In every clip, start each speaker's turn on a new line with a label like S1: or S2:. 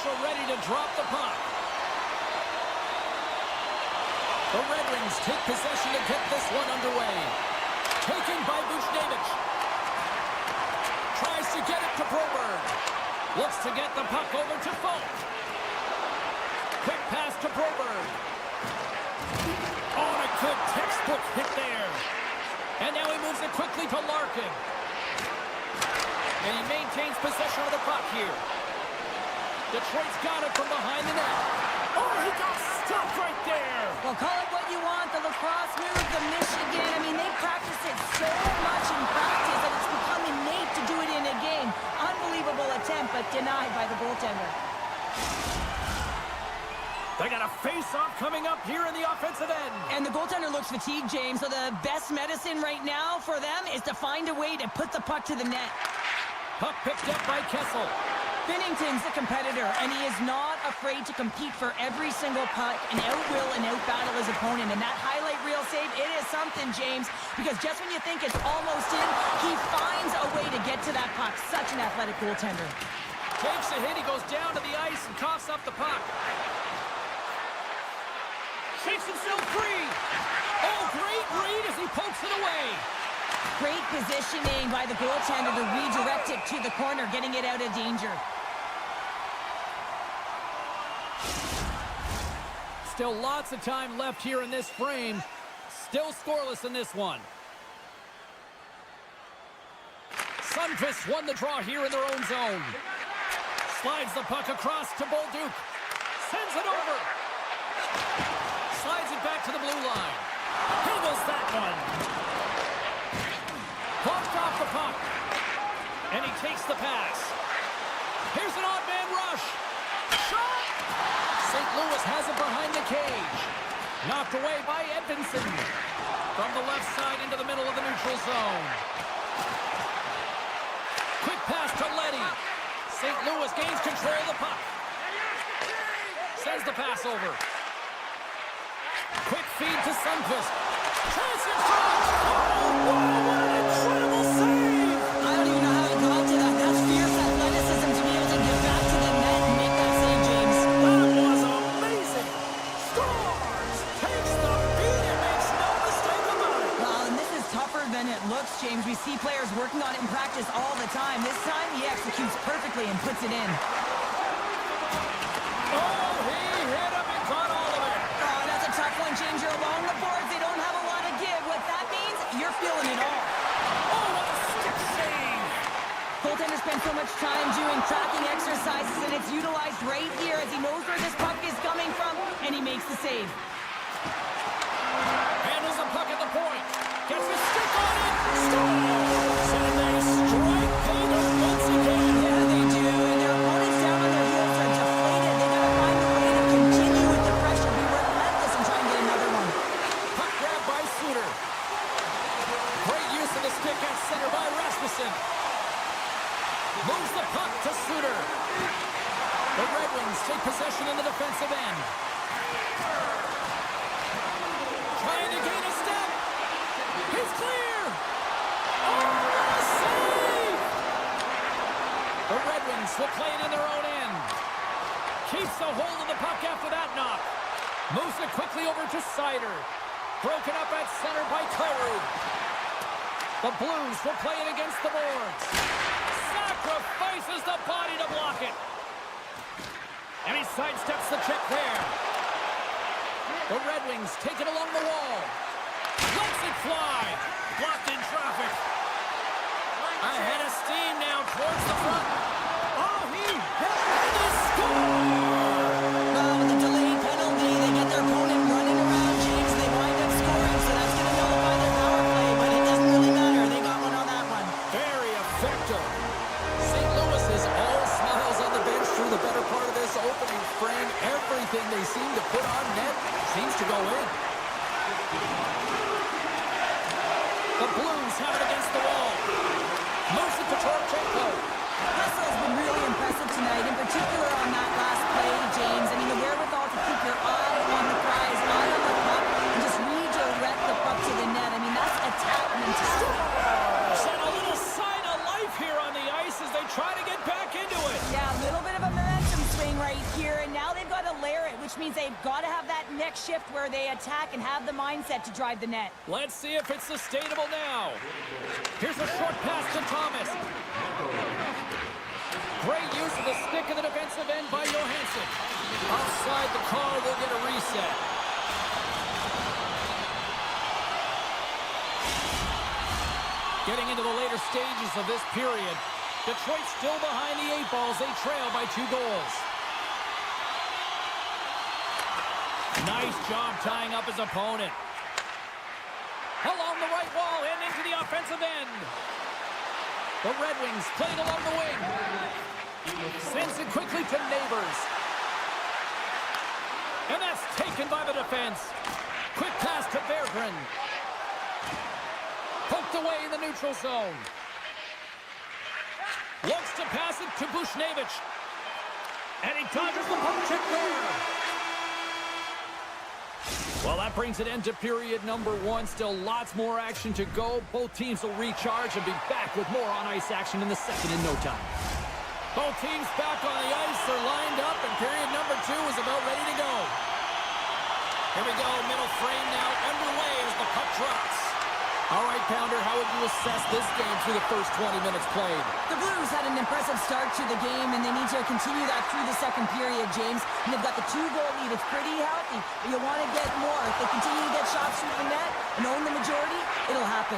S1: also ready to drop the puck. The Red Wings take possession to get this one underway. Taken by Buchnevich. Tries to get it to Broberg. Looks to get the puck over to Falk. Quick pass to Broberg. Oh, a good textbook hit there. And now he moves it quickly to Larkin. And he maintains possession of the puck here. Detroit's got it from behind the net. Oh, he got stopped right there.
S2: Well, call it what you want, the lacrosse move, the Michigan. I mean, they practice it so much in practice that it's become innate to do it in a game. Unbelievable attempt, but denied by the goaltender.
S1: They got a face-off coming up here in the offensive end.
S2: And the goaltender looks fatigued, James, so the best medicine right now for them is to find a way to put the puck to the net.
S1: Puck picked up by Kessel.
S2: Binnington's a competitor, and he is not afraid to compete for every single puck and out-will and out-battle his opponent. And that highlight reel save, it is something, James, because just when you think it's almost in, he finds a way to get to that puck. Such an athletic goaltender.
S1: Takes a hit, he goes down to the ice and coughs up the puck. Shakes himself free. Oh, great read as he pokes it away.
S2: Great positioning by the goaltender to redirect it to the corner, getting it out of danger.
S1: Still lots of time left here in this frame. Still scoreless in this one. Sundqvist won the draw here in their own zone. Slides the puck across to Bolduc. Sends it over. Slides it back to the blue line. Handles that one. Bumped off the puck. And he takes the pass. Here's an odd man rush. Shot! St. Louis has it behind the cage. Knocked away by Edvinsson. From the left side into the middle of the neutral zone. Quick pass to Leddy. St. Louis gains control of the puck. Sends the pass over. Quick feed to Sundqvist. Chance in front! Oh, what an incredible save!
S2: I don't even know how he got to that. That's fierce athleticism to be able to get back to the net and make that save, James.
S1: That was amazing! Scores! Takes the beat and makes no mistake about it!
S2: Well, and this is tougher than it looks, James. We see players working on it in practice all the time. This time, he executes perfectly and puts it in.
S1: Oh, he hit him and got all of it!
S2: Oh, that's a tough one, James. You're along the boards. They don't have a lot of give. What that means, you're feeling it all.
S1: Oh, what a stick save!
S2: Goaltender spends so much time doing tracking exercises, and it's utilized right here as he knows where this puck is coming from, and he makes the save.
S1: Handles the puck at the point. Gets his stick on it. Scores! And they strike Calgary once again.
S2: Yeah, they do, and their opponents down on their heels are deflated. They gotta find a way to continue with the pressure, be relentless, and try and get another one.
S1: Puck grab by Suter. Great use of the stick at center by Rasmussen. Moves the puck to Suter. The Red Wings take possession in the defensive end. Trying to gain a step. He's clear. Oh, what a save! The Red Wings will play it in their own end. Keeps the hold of the puck after that knock. Moves it quickly over to Sider. Broken up at center by Kyrou. The Blues will play it against the boards. Sacrifices the body to block it. And he sidesteps the check there. The Red Wings take it along the wall. Lets it fly. Blocked in traffic. Ahead of steam now towards the front. Oh, he hit the score!
S2: Well, with the delayed penalty, they get their opponent running around, James. They wind up scoring, so that's going to nullify their power play, but it doesn't really matter. They got one on that one.
S1: Very effective. St. Louis is all smiles on the bench through the better part of this opening frame. Everything they seem to put on net seems to go in. The Blues have it against the wall. Moves it to Torchenko.
S2: Russell's been really impressive tonight, in particular on that last play, James. I mean, the wherewithal to keep your eye on the prize, eye on the puck, and just redirect the puck to the net. I mean, that's attack mentality.
S1: And a little sign of life here on the ice as they try to get back into it.
S2: Yeah, a little bit of a momentum swing right here, and now they've got to layer it, which means they've got to have that next shift where they attack and have the mindset to drive the net.
S1: Let's see if it's sustainable now. Here's a short pass to Thomas. Great use of the stick in the defensive end by Johansson. Offside, the call will get a reset. Getting into the later stages of this period, Detroit still behind the 8 balls. They trail by 2 goals. Nice job tying up his opponent. Along the right wall and into the offensive end. The Red Wings playing along the wing. Sends it quickly to Neighbors. And that's taken by the defense. Quick pass to Berggren. Poked away in the neutral zone. Looks to pass it to Bushnevich. And he dodges the poke check there. Well, that brings an end to period number 1. Still lots more action to go. Both teams will recharge and be back with more on-ice action in the second in no time. Both teams back on the ice. They're lined up, and period number 2 is about ready to go. Here we go. Middle frame now underway as the puck drops. All right, Pounder, how would you assess this game through the first 20 minutes played?
S2: The Blues had an impressive start to the game, and they need to continue that through the second period, James. And they've got the 2-goal lead. It's pretty healthy, but you want to get more. If they continue to get shots through the net and own the majority, it'll happen.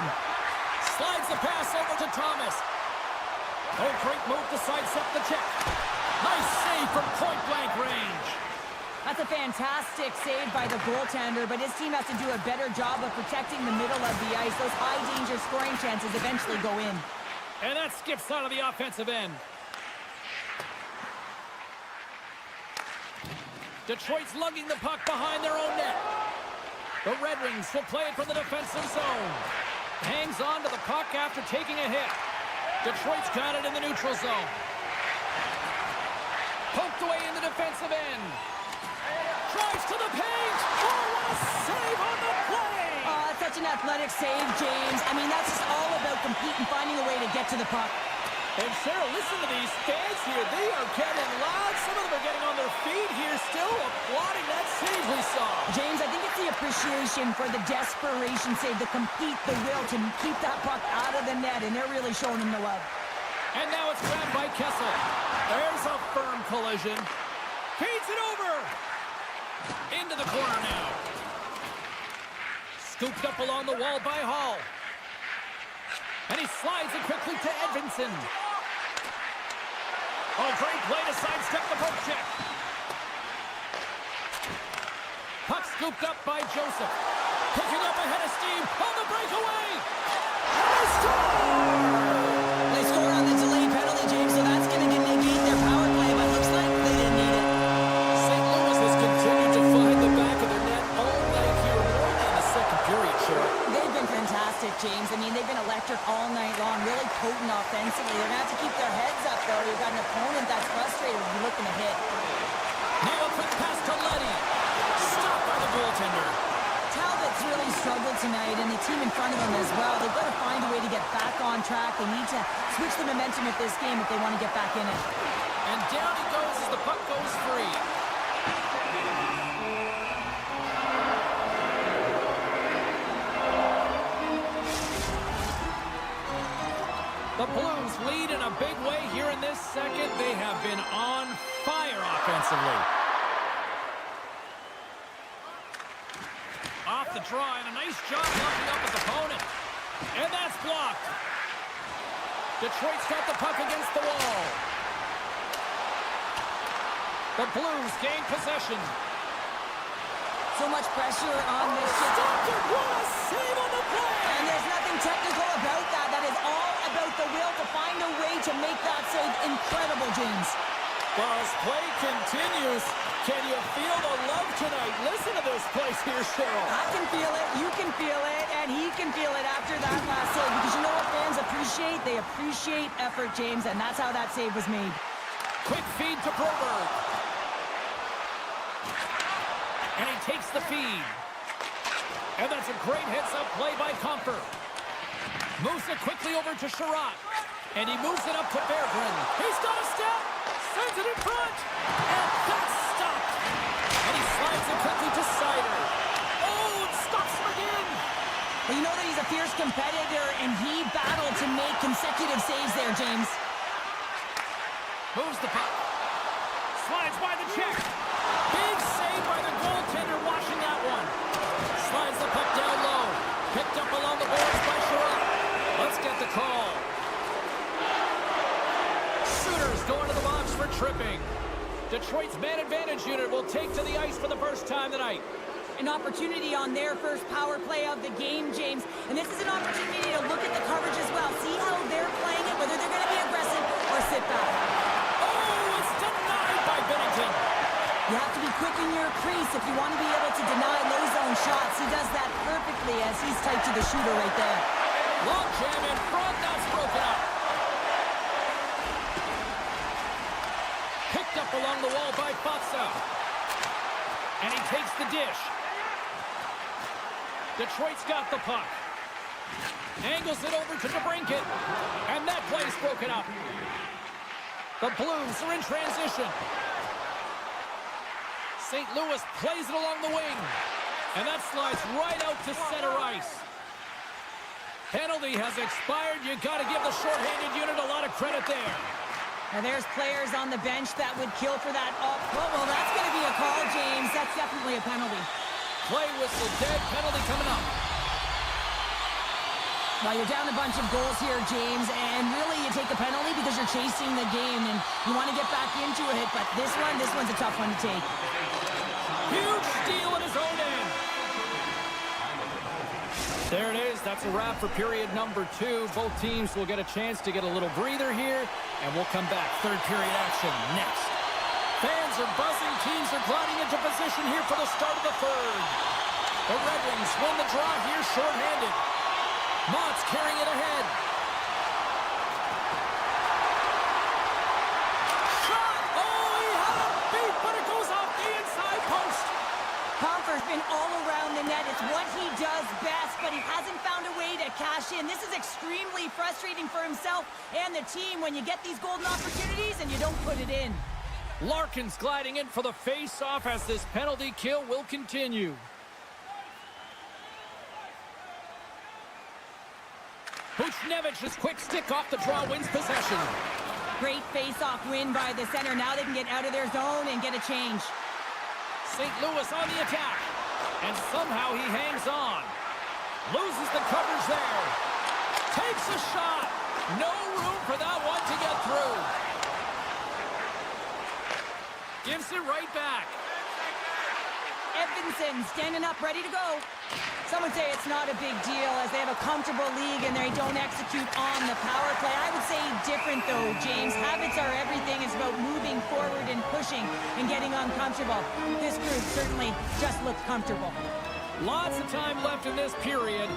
S1: Slides the pass over to Thomas. Oh, great move to sidestep the check. Nice save from point-blank range.
S2: That's a fantastic save by the goaltender, but his team has to do a better job of protecting the middle of the ice. Those high-danger scoring chances eventually go in.
S1: And that skips out of the offensive end. Detroit's lugging the puck behind their own net. The Red Wings will play it from the defensive zone. Hangs on to the puck after taking a hit. Detroit's got it in the neutral zone. Poked away in the defensive end. Drives to the paint. Oh, what a save on the play!
S2: Oh, that's such an athletic save, James. I mean, that's just all about competing, finding a way to get to the puck.
S1: And Cheryl, listen to these fans here. They are getting loud. Some of them are getting on their feet here, still applauding that save we saw.
S2: James, I think it's the appreciation for the desperation save, the compete, the will to keep that puck out of the net, and they're really showing him the love.
S1: And now it's grabbed by Kessel. There's a firm collision. Feeds it over. Into the corner now. Scooped up along the wall by Hall. And he slides it quickly to Edvinsson. Oh, great play to sidestep the poke check. Puck scooped up by Joseph. Picking up ahead of steam on the breakaway. And they score!
S2: They score on the delayed penalty, James, so that's going to negate their power play, but it looks like they didn't need it.
S1: St. Louis has continued to find the back of their net all night here, more than the second period, Cheryl.
S2: They've been fantastic, James. I mean, they've been electric all night long, really potent offensively. They're going to have to keep their heads up, though. You've got an opponent that's frustrated when you're looking to hit.
S1: Now a quick pass to Leddy. Stopped by the goaltender.
S2: Talbot's really struggled tonight, and the team in front of him as well. They've got to find a way to get back on track. They need to switch the momentum of this game if they want to get back in it.
S1: And down he goes as the puck goes free. The Blues lead in a big way here in this second. They have been on fire offensively. Off the draw, and a nice job locking up his opponent. And that's blocked. Detroit's got the puck against the wall. The Blues gain possession.
S2: So much pressure on this shit.
S1: What a save on the play!
S2: And there's nothing technical about that. That is all about the will to find a way to make that save incredible, James.
S1: Well, as play continues, can you feel the love tonight? Listen to this place here, Cheryl.
S2: I can feel it, you can feel it, and he can feel it after that last save. Because you know what fans appreciate? They appreciate effort, James, and that's how that save was made.
S1: Quick feed to Broberg. And he takes the feed. And that's a great heads-up play by Comfer. Moves it quickly over to Sherratt. And he moves it up to Berggren. He's got a step. Sends it in front. And that's
S2: make consecutive saves there, James.
S1: Moves the puck. Slides by the check. Big save by the goaltender watching that one. Slides the puck down low. Picked up along the boards by Sherrod. Let's get the call. Sooners going to the box for tripping. Detroit's man advantage unit will take to the ice for the first time tonight.
S2: An opportunity on their first power play of the game, James. And this is an opportunity to look at the coverage as well. See how they're playing it, whether they're going to be aggressive or sit back.
S1: Oh, it's denied by Binnington.
S2: You have to be quick in your crease if you want to be able to deny low zone shots. He does that perfectly as he's tight to the shooter right there.
S1: Long jam in front, that's broken up. Picked up along the wall by Fatsa. And he takes the dish. Detroit's got the puck. Angles it over to DeBrincat. And that play's broken up. The Blues are in transition. St. Louis plays it along the wing. And that slides right out to center ice. Penalty has expired. You got to give the shorthanded unit a lot of credit there.
S2: Now there's players on the bench that would kill for that. Oh, well, that's going to be a call, James. That's definitely a penalty.
S1: Play whistle dead. Penalty coming up.
S2: Well, you're down a bunch of goals here, James, and really you take the penalty because you're chasing the game and you want to get back into it, but this one's a tough one to take.
S1: Huge steal at his own end. There it is. That's a wrap for period number 2. Both teams will get a chance to get a little breather here, and we'll come back. Third period action next. Fans are buzzing. Teams are gliding into position here for the start of the third. The Red Wings win the draw here shorthanded. Mott's carrying it ahead. Shot! Oh, he had a beat, but it goes off the inside post.
S2: Compher's been all around the net. It's what he does best, but he hasn't found a way to cash in. This is extremely frustrating for himself and the team when you get these golden opportunities and you don't put it in.
S1: Larkin's gliding in for the face-off as this penalty kill will continue. Buchnevich's quick stick off the draw wins possession.
S2: Great face-off win by the center. Now they can get out of their zone and get a change.
S1: St. Louis on the attack. And somehow he hangs on. Loses the coverage there. Takes a shot. No room for that one to get through. Gives it right back.
S2: Edvinsson standing up, ready to go. Some would say it's not a big deal as they have a comfortable league and they don't execute on the power play. I would say different though, James. Habits are everything. It's about moving forward and pushing and getting uncomfortable. This group certainly just looks comfortable.
S1: Lots of time left in this period.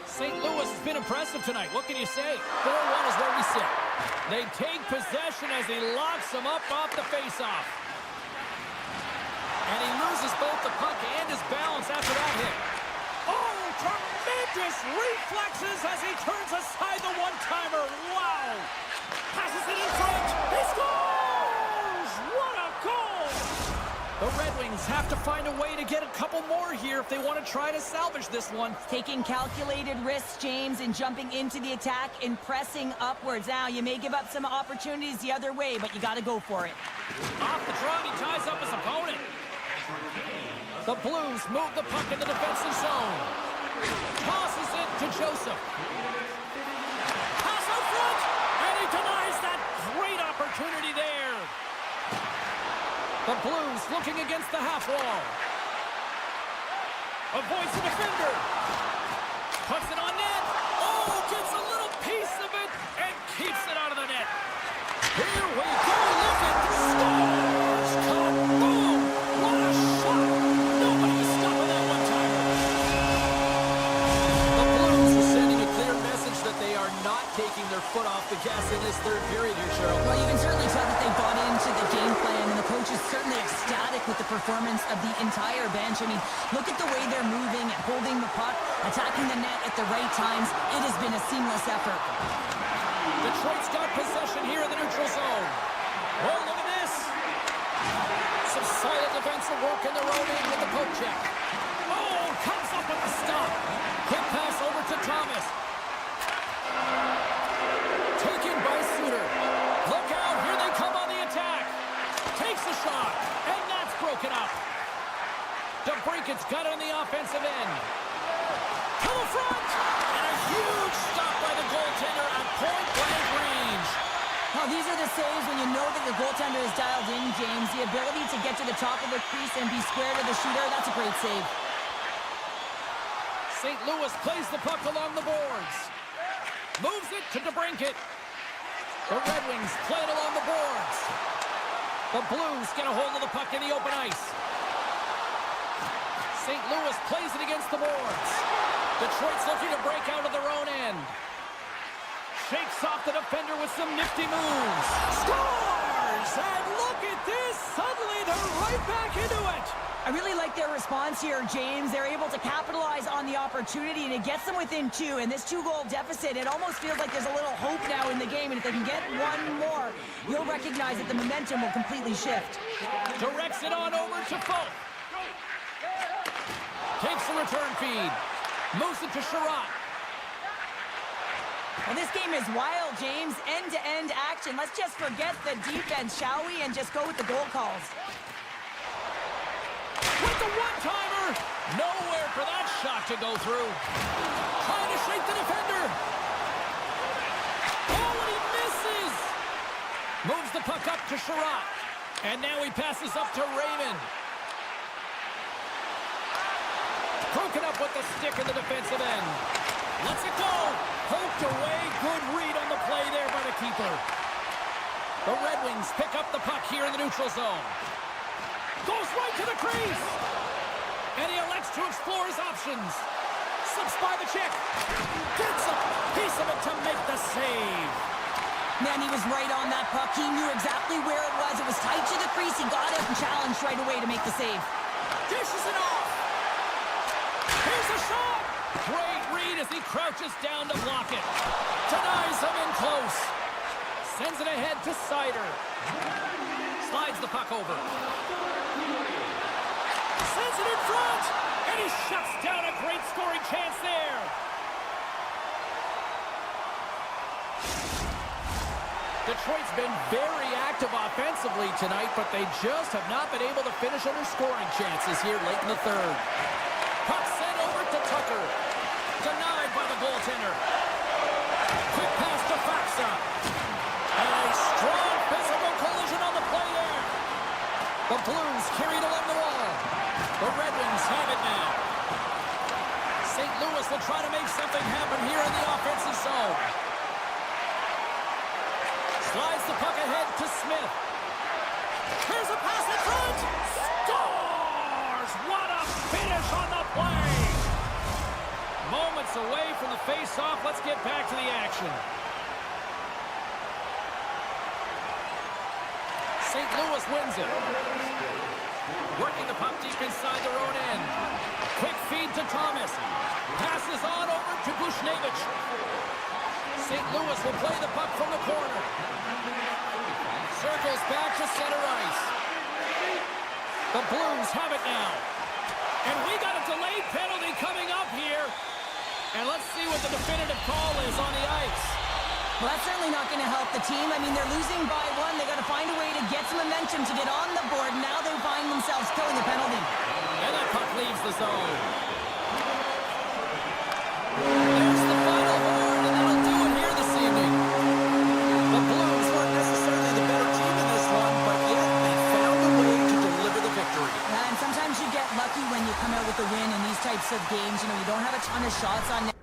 S1: St. Louis has been impressive tonight. What can you say? 4-1 is where we sit. They take possession as he locks them up off the faceoff. And he loses both the puck and his balance after that hit. Oh, tremendous reflexes as he turns aside the one-timer. Wow! Passes it in front. He scores! What a goal! The Red Wings have to find a way to get a couple more here if they want to try to salvage this one.
S2: Taking calculated risks, James, and jumping into the attack and pressing upwards. Now, you may give up some opportunities the other way, but you got to go for it.
S1: Off the draw, he ties up his opponent. The Blues move the puck in the defensive zone. Tosses it to Joseph. Pass out front, and he denies that great opportunity there. The Blues looking against the half wall. Avoids the defender. Puts it on net. Oh, gets a little piece of it and keeps it out of the net. Here we go. Look at the scores. Boom. What a shot. Nobody's stopping that one-timer. The Blues are sending a clear message that they are not taking their foot off the gas in this third period here, Cheryl.
S2: Well, you can certainly tell that they bought into the game plan, and the coach is certainly ecstatic with the performance of the entire bench. I mean, look at the way they're moving and holding the puck, attacking the net at the right times. It has been a seamless effort.
S1: Detroit's got possession here in the neutral zone. Oh, look at this. Some solid defensive work in their own end with the poke check. Oh, comes up with the stop. Quick pass over to Thomas. shot, and that's broken up. DeBrincat's got it on the offensive end. To the front, and a huge stop by the goaltender at point-blank range.
S2: Well, these are the saves when you know that your goaltender is dialed in, James. The ability to get to the top of the crease and be square to the shooter, that's a great save.
S1: St. Louis plays the puck along the boards. Moves it to DeBrincat. The Red Wings play it along the boards. The Blues get a hold of the puck in the open ice. St. Louis plays it against the boards. Detroit's looking to break out of their own end. Shakes off the defender with some nifty moves. Scores! And look at this! Suddenly they're right back into it!
S2: I really like their response here, James. They're able to capitalize on the opportunity, and it gets them within two. And this two-goal deficit, it almost feels like there's a little hope now in the game. And if they can get one more, you'll recognize that the momentum will completely shift.
S1: Directs it on over to Folk. Takes the return feed. Moves it to Sherratt.
S2: Well, this game is wild, James. End-to-end action. Let's just forget the defense, shall we? And just go with the goal calls.
S1: With the one-timer! Nowhere for that shot to go through. Trying to shake the defender. Oh, and he misses! Moves the puck up to Sherratt. And now he passes up to Raymond. Broken up with the stick in the defensive end. Lets it go. Poked away. Good read on the play there by the keeper. The Red Wings pick up the puck here in the neutral zone. Goes right to the crease. And he elects to explore his options. Slips by the check. Gets a piece of it to make the save.
S2: Man, he was right on that puck. He knew exactly where it was. It was tight to the crease. He got it and challenged right away to make the save.
S1: Dishes it off. Here's a shot. Great read as he crouches down to block it. Denies him in close. Sends it ahead to Sider. Slides the puck over. Sends it in front. And he shuts down a great scoring chance there. Detroit's been very active offensively tonight, but they just have not been able to finish on their scoring chances here late in the third. Puck sent over to Tucker. Denied by the goaltender. Quick pass to Faksa. And a strong physical collision on the play there. The Blues carried along the wall. The Red Wings have it now. St. Louis will try to make something happen here in the offensive zone. Slides the puck ahead to Smith. Here's a pass in front. Scores! What a finish on the play! Moments away from the face-off. Let's get back to the action. St. Louis wins it. Working the puck deep inside their own end. Quick feed to Thomas. Passes on over to Bushnevich. St. Louis will play the puck from the corner. Circles back to center ice. The Blues have it now. And we got a delayed penalty coming up here. And let's see what the definitive call is on the ice.
S2: Well, that's certainly not going to help the team. I mean, they're losing by one. They got to find a way to get some momentum to get on the board. Now they find themselves killing the penalty.
S1: And that puck leaves the zone. There's the final horn, and that'll do it here this evening.
S3: The Blues weren't necessarily the better team in this one, but yet they found a way to deliver the victory.
S2: And sometimes you get lucky when you come out with a win in these types of games. You know, you don't have a ton of shots on net.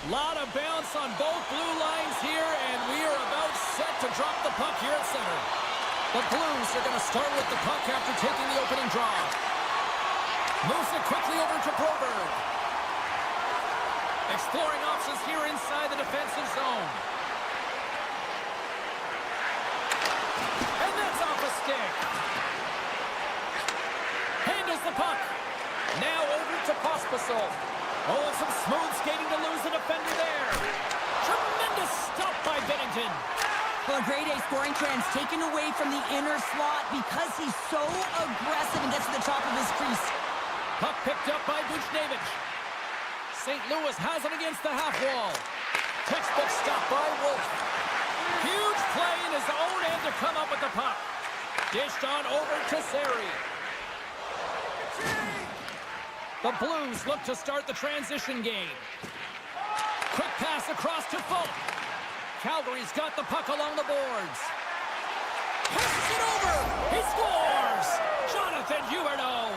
S1: Lot of bounce on both blue lines here, and we are about set to drop the puck here at center. The Blues are going to start with the puck after taking the opening draw. Moves it quickly over to Broberg. Exploring options here inside the defensive zone. And that's off a stick. Handles the puck. Now over to Pospisil. Oh, and some smooth skating to lose the defender there. Tremendous stop by Bennington.
S2: Well, a grade A scoring chance taken away from the inner slot because he's so aggressive and gets to the top of his crease.
S1: Puck picked up by Buchnevich. St. Louis has it against the half wall. Textbook stop by Wolf. Huge play in his own end to come up with the puck. Dished on over to Seri. The Blues look to start the transition game. Quick pass across to Fulton. Calgary's got the puck along the boards. Passes it over. He scores. Jonathan Huberdeau.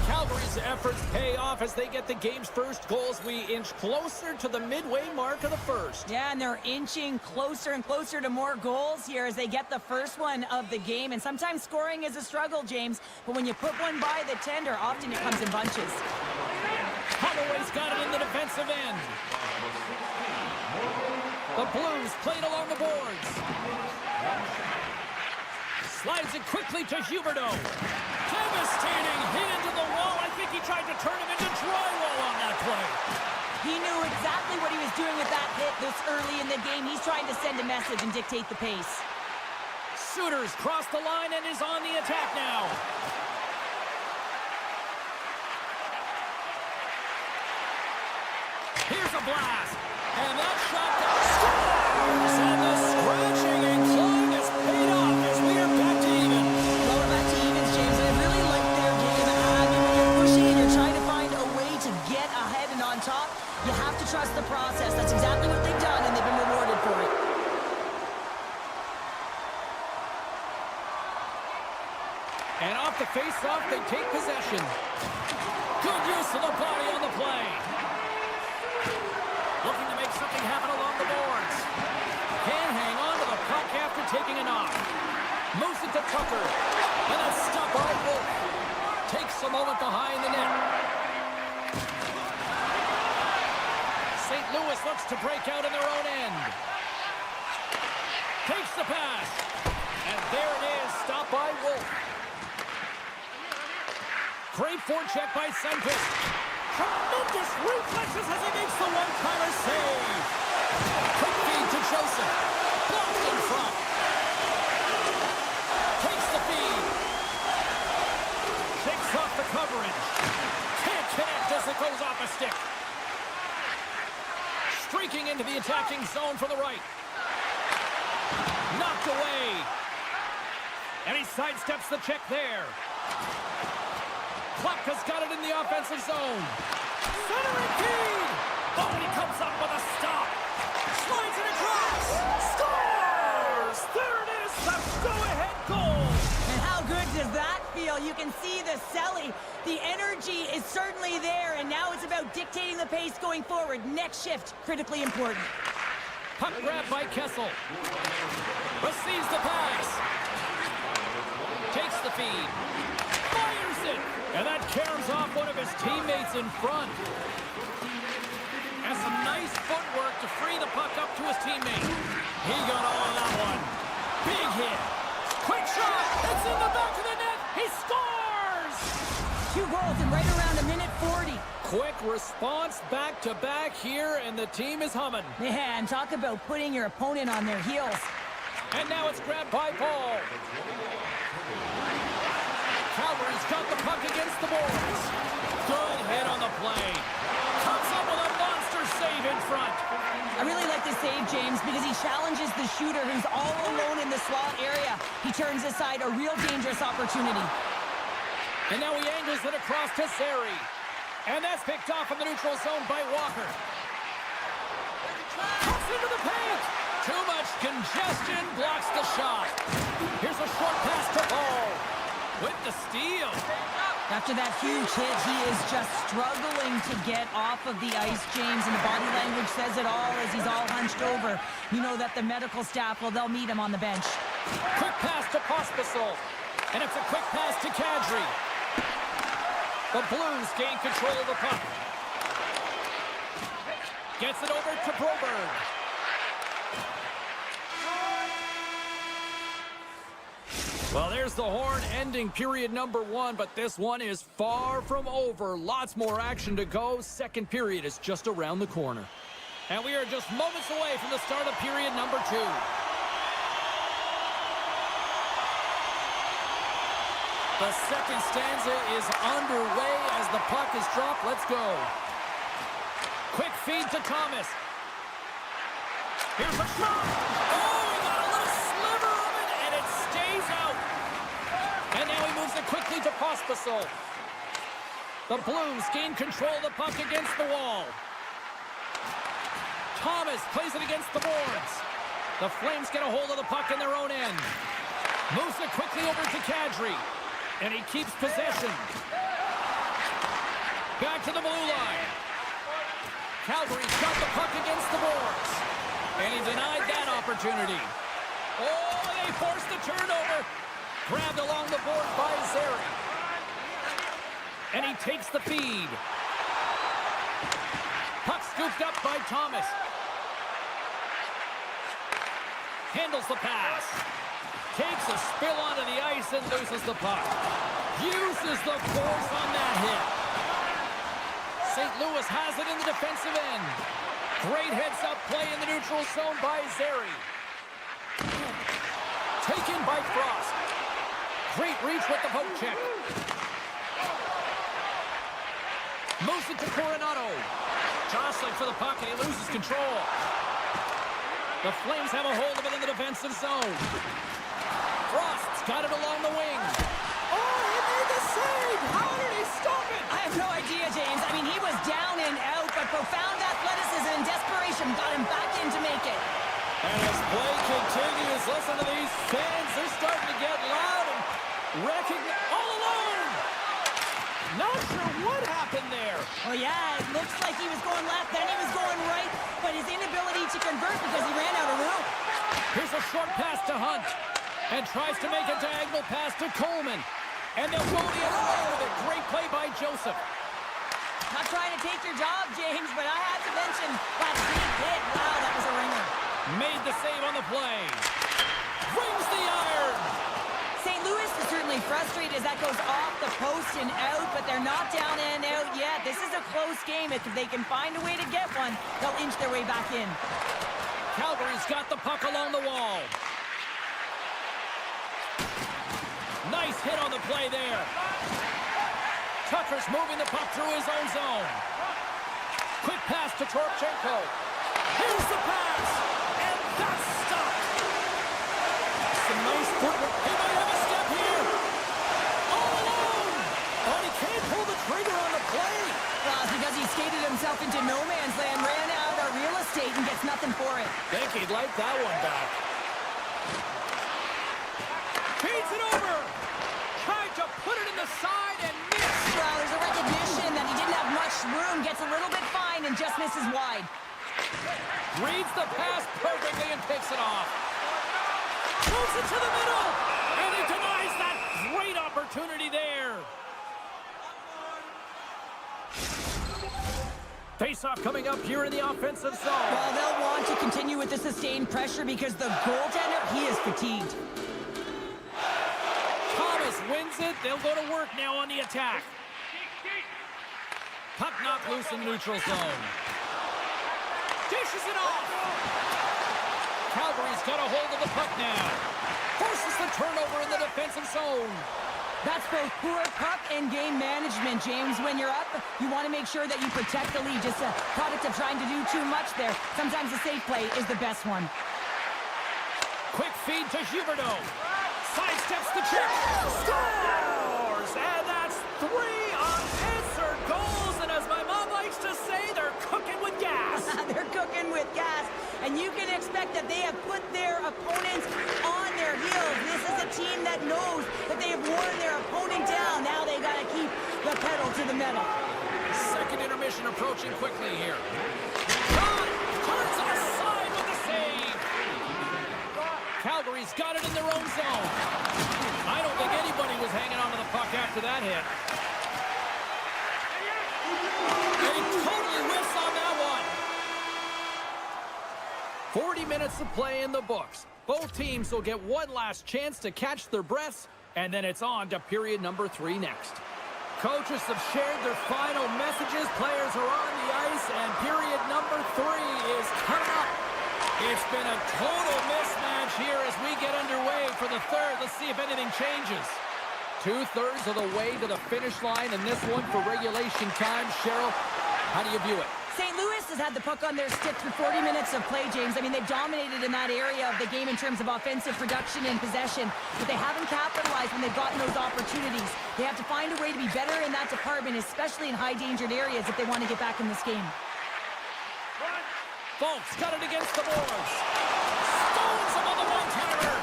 S1: Calgary's efforts pay off as they get the game's first goals. We inch closer to the midway mark of the first.
S2: Yeah, and they're inching closer and closer to more goals here as they get the first one of the game. And sometimes scoring is a struggle, James. But when you put one by the tender, often it comes in bunches.
S1: Holloway's got it in the defensive end. The Blues played along the boards. Slides it quickly to Huberdeau. Devastating hit into the wall. I think he tried to turn him into drywall on that play.
S2: He knew exactly what he was doing with that hit this early in the game. He's trying to send a message and dictate the pace.
S1: Suter's crossed the line and is on the attack now. Here's a blast. And that shot scores! And the scratching and clawing has paid off as we are back to even.
S2: Well, we're back to evens, James. I really like their game. When you're pushing and you're trying to find a way to get ahead and on top, you have to trust the process. That's exactly what they've done, and they've been rewarded for it.
S1: And off the face-off, they take possession. Good use of the body on the play. Looking to make something happen along the boards. Can't hang on to the puck after taking a knock. Moves it to Tucker. And that's stopped by Wolf. Takes a moment behind the net. St. Louis looks to break out in their own end. Takes the pass. And there it is, stopped by Wolf. Great forecheck by Sundqvist. Tremendous reflexes as he makes the one-timer save. Quick feed to Joseph. Blocked in front. Takes the feed. Takes off the coverage. Can't connect as it goes off a stick. Streaking into the attacking zone from the right. Knocked away. And he sidesteps the check there. Klapka's got it in the offensive zone. Centering feed! Oh, and he comes up with a stop. Slides it across. Scores! There it is, the go-ahead goal.
S2: And how good does that feel? You can see the selling. The energy is certainly there, and now it's about dictating the pace going forward. Next shift, critically important.
S1: Puck grab by Kessel. Receives the pass. Takes the feed. Fires it. And that caroms off one of his teammates in front. Has some nice footwork to free the puck up to his teammate. He got all of that one. Big hit. Quick shot. It's in the back of the net. He scores!
S2: 2 goals in right around a minute 40.
S1: Quick response back-to-back here, and the team is humming.
S2: Man, talk about putting your opponent on their heels.
S1: And now it's grabbed by Paul. Calgary's got the puck against the boards. Good hit on the play. Comes up with a monster save in front.
S2: I really like this save, James, because he challenges the shooter who's all alone in the slot area. He turns aside a real dangerous opportunity.
S1: And now he angles it across to Seri. And that's picked off in the neutral zone by Walker. Cuts into the paint. Too much congestion blocks the shot. Here's a short pass to Paul. With the steal.
S2: After that huge hit, he is just struggling to get off of the ice, James, and the body language says it all as he's all hunched over. You know that the medical staff, well, they'll meet him on the bench.
S1: Quick pass to Pospisil, and it's a quick pass to Kadri. The Blues gain control of the puck. Gets it over to Broberg. Well, there's the horn ending period number 1, but this one is far from over. Lots more action to go. Second period is just around the corner. And we are just moments away from the start of period number 2. The second stanza is underway as the puck is dropped. Let's go. Quick feed to Thomas. Here's a shot. Oh, he got a little sliver of it, and it stays out. And now he moves it quickly to Pospisil. The Blues gain control of the puck against the wall. Thomas plays it against the boards. The Flames get a hold of the puck in their own end. Moves it quickly over to Kadri. And he keeps possession. Back to the blue line. Calgary's got the puck against the boards. And he denied that opportunity. Oh, they forced the turnover. Grabbed along the board by Zary. And he takes the feed. Puck scooped up by Thomas. Handles the pass. Takes a spill onto the ice and loses the puck. Uses the force on that hit. St. Louis has it in the defensive end. Great heads-up play in the neutral zone by Zary. Taken by Frost. Great reach with the poke check. Moves it to Coronado. Jostling for the puck and he loses control. The Flames have a hold of it in the defensive zone. Frost's got it along the wing. Oh, he made the save! How did he stop it?
S2: I have no idea, James. I mean, he was down and out, but profound athleticism and desperation got him back in to make it.
S1: And as play continues, listen to these fans. They're starting to get loud and recognize all alone. Not sure what happened there.
S2: Well, yeah, it looks like he was going left, then he was going right, but his inability to convert because he ran out of room.
S1: Here's a short pass to Hunt. And tries to make a diagonal pass to Coleman. And they'll go the other way with a great play by Joseph.
S2: Not trying to take your job, James, but I have to mention that big hit. Wow, that was a ringer.
S1: Made the save on the play. Rings the iron.
S2: St. Louis is certainly frustrated as that goes off the post and out, but they're not down and out yet. This is a close game. If they can find a way to get one, they'll inch their way back in.
S1: Calgary's got the puck along the wall. Nice hit on the play there. Tucker's moving the puck through his own zone. Quick pass to Torchenko. Here's the pass. And that's stopped. Some nice footwork. He might have a step here. All alone. But he can't pull the trigger on the play.
S2: Well, it's because he skated himself into no man's land, ran out of real estate, and gets nothing for it.
S1: Think he'd like that one back. Feeds it over. Tried to put it in the side and missed.
S2: Well, there's a recognition that he didn't have much room, gets a little bit fine, and just misses wide.
S1: Reads the pass perfectly and picks it off. Moves it to the middle. And he denies that great opportunity there. Face-off coming up here in the offensive zone.
S2: Well, they'll want to continue with the sustained pressure because the goaltender, he is fatigued.
S1: Thomas wins it. They'll go to work now on the attack. Puck knocked loose in neutral zone. Dishes it off. Calgary's got a hold of the puck now. Forces the turnover in the defensive zone.
S2: That's both poor puck and game management, James. When you're up, you want to make sure that you protect the lead. Just a product of trying to do too much there. Sometimes the safe play is the best one.
S1: Quick feed to Huberdeau. Sidesteps the check. Scores! And that's 3 unanswered goals. And as my mom likes to say, they're cooking with gas.
S2: They're cooking with gas. And you can expect that they have put their opponents their heels. This is a team that knows that they have worn their opponent down. Now they got to keep
S1: possession approaching quickly here. Shot! Turns it aside with the save! Calgary's got it in their own zone. I don't think anybody was hanging on to the puck after that hit. They totally whiffs on that one. 40 minutes of play in the books. Both teams will get one last chance to catch their breaths, and then it's on to period number 3 next. Coaches have shared their final messages. Players are on the ice, and period number 3 is coming up. It's been a total mismatch here as we get underway for the third. Let's see if anything changes. 2/3 of the way to the finish line in this one for regulation time. Cheryl, how do you view it?
S2: St. Louis has had the puck on their stick for 40 minutes of play, James. I mean, they've dominated in that area of the game in terms of offensive production and possession, but they haven't capitalized when they've gotten those opportunities. They have to find a way to be better in that department, especially in high-dangered areas if they want to get back in this game.
S1: Folks got it against the boards. Stones him on the one-timer.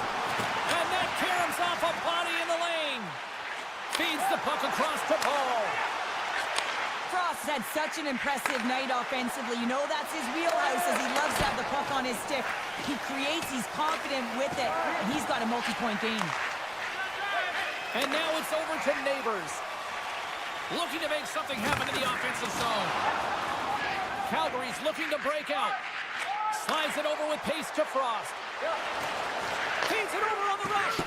S1: And that caroms off a body in the lane. Feeds the puck across to Paul.
S2: Frost had such an impressive night offensively. You know that's his wheelhouse as he loves to have the puck on his stick. He creates, he's confident with it, and he's got a multi-point game.
S1: And now it's over to Neighbors. Looking to make something happen in the offensive zone. Calgary's looking to break out. Slides it over with pace to Frost. Feeds it over on the rush.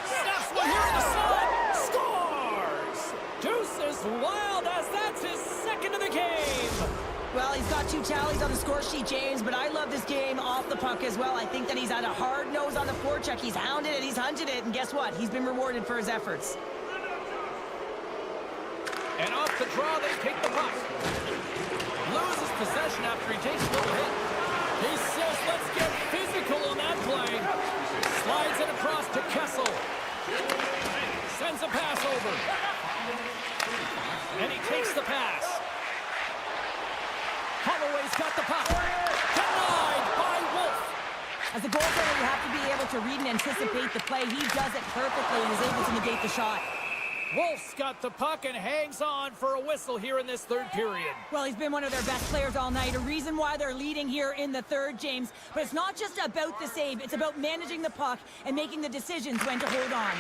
S1: Snaps one here in the sun. Scores! Deuces wild as that's his second of the game.
S2: Well, he's got 2 tallies on the score sheet, James, but I love this game off the puck as well. I think that he's had a hard nose on the forecheck. He's hounded it, he's hunted it, and guess what? He's been rewarded for his efforts.
S1: And off the draw, they take the puck. Loses possession after he takes a little hit. He says, let's get physical on that play. Slides it across to Kessel. Sends a pass over. And he takes the pass. Holloway's got the puck. Denied by Wolf.
S2: As a goaltender, you have to be able to read and anticipate the play. He does it perfectly and is able to negate the shot.
S1: Wolf's got the puck and hangs on for a whistle here in this third period.
S2: Well, he's been one of their best players all night, a reason why they're leading here in the third, James. But it's not just about the save, it's about managing the puck and making the decisions when to hold on.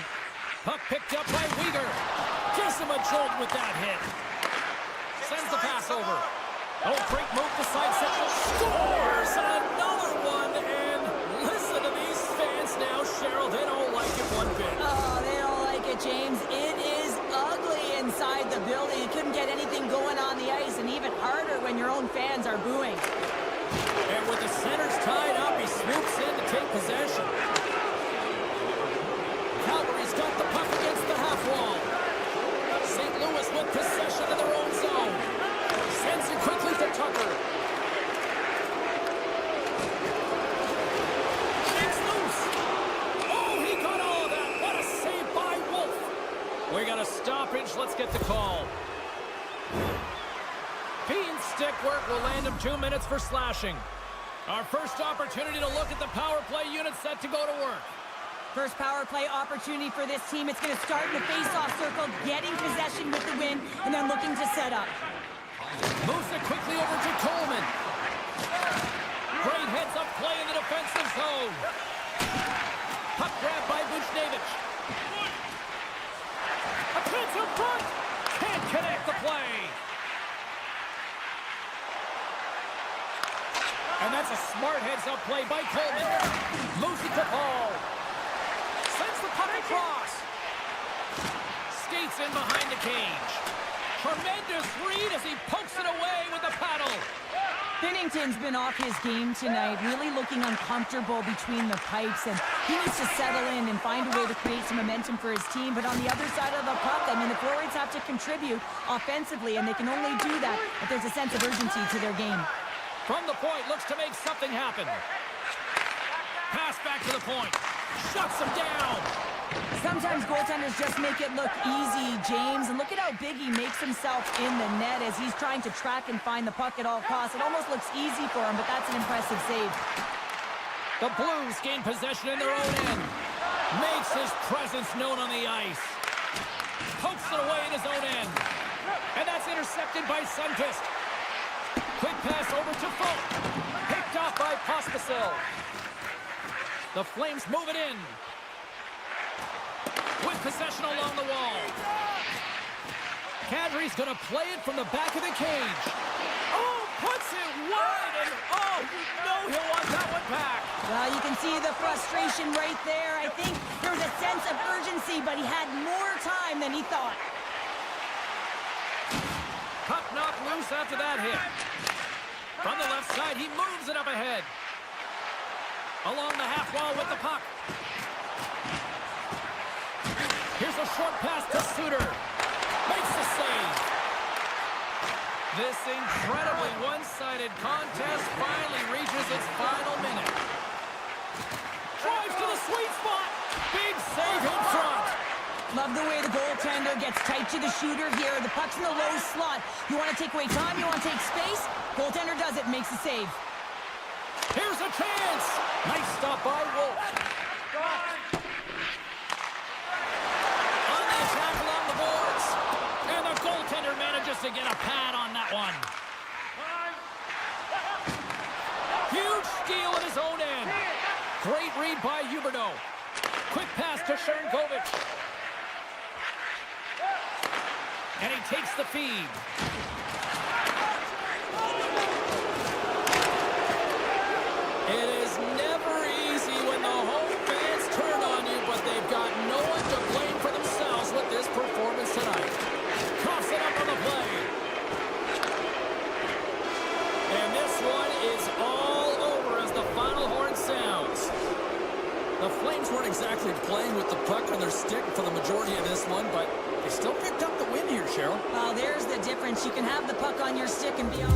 S1: Puck picked up by Weegar. Gives him a jolt with that hit. Sends the pass over. Oh, great move to side section. Scores another one, and listen to these fans now, Cheryl. They don't like it one bit.
S2: Oh, they don't like it, James. It is ugly inside the building. You couldn't get anything going on the ice, and even harder when your own fans are booing.
S1: And with the centers tied up, he swoops in to take possession. Calgary's got the puck against the half wall. St. Louis with possession in their own zone. Sends it quickly to Tucker. Shakes loose. Oh, he got all of that. What a save by Wolf. We got a stoppage. Let's get the call. Bean stick work will land him 2 minutes for slashing. Our first opportunity to look at the power play unit set to go to work.
S2: First power play opportunity for this team. It's going to start in the face-off circle, getting possession with the win, and then looking to set up.
S1: Moves it quickly over to Coleman. Great heads-up play in the defensive zone. Puck grab by Buchnevich. A chance up front. Can't connect the play. And that's a smart heads-up play by Coleman. Moves it to Paul. Sends the puck across. Skates in behind the cage. Tremendous read as he pokes it away with the paddle.
S2: Binnington's been off his game tonight, really looking uncomfortable between the pipes, and he needs to settle in and find a way to create some momentum for his team. But on the other side of the puck, I mean, the forwards have to contribute offensively, and they can only do that if there's a sense of urgency to their game.
S1: From the point, looks to make something happen. Pass back to the point. Shuts him down.
S2: Sometimes goaltenders just make it look easy, James. And look at how big he makes himself in the net as he's trying to track and find the puck at all costs. It almost looks easy for him, but that's an impressive save.
S1: The Blues gain possession in their own end. Makes his presence known on the ice. Pokes it away in his own end. And that's intercepted by Sundqvist. Quick pass over to Folk. Picked off by Pospisil. The Flames move it in. With possession along the wall. Kadri's going to play it from the back of the cage. Oh, puts it wide, and oh, you know he'll want that one back.
S2: Well, you can see the frustration right there. I think there was a sense of urgency, but he had more time than he thought.
S1: Puck knocked loose after that hit. From the left side, he moves it up ahead. Along the half wall with the puck. Here's a short pass to Suter. Makes the save. This incredibly one-sided contest finally reaches its final minute. Drives to the sweet spot. Big save in front.
S2: Love the way the goaltender gets tight to the shooter here. The puck's in the low slot. You want to take away time, you want to take space. Goaltender does it, makes the save.
S1: Here's a chance. Nice stop by Wolf. On the attack along the boards. And the goaltender manages to get a pad on that one. Huge steal at his own end. Great read by Huberdeau. Quick pass to Sharangovich. And he takes the feed. It is never easy when the home fans turn on you, but they've got no one to blame for themselves with this performance tonight. Coughs it up on the play. And this one is all over as the final horn sounds. The Flames weren't exactly playing with the puck on their stick for the majority of this one, but they still picked up the win here, Cheryl.
S2: Well, there's the difference. You can have the puck on your stick and be on...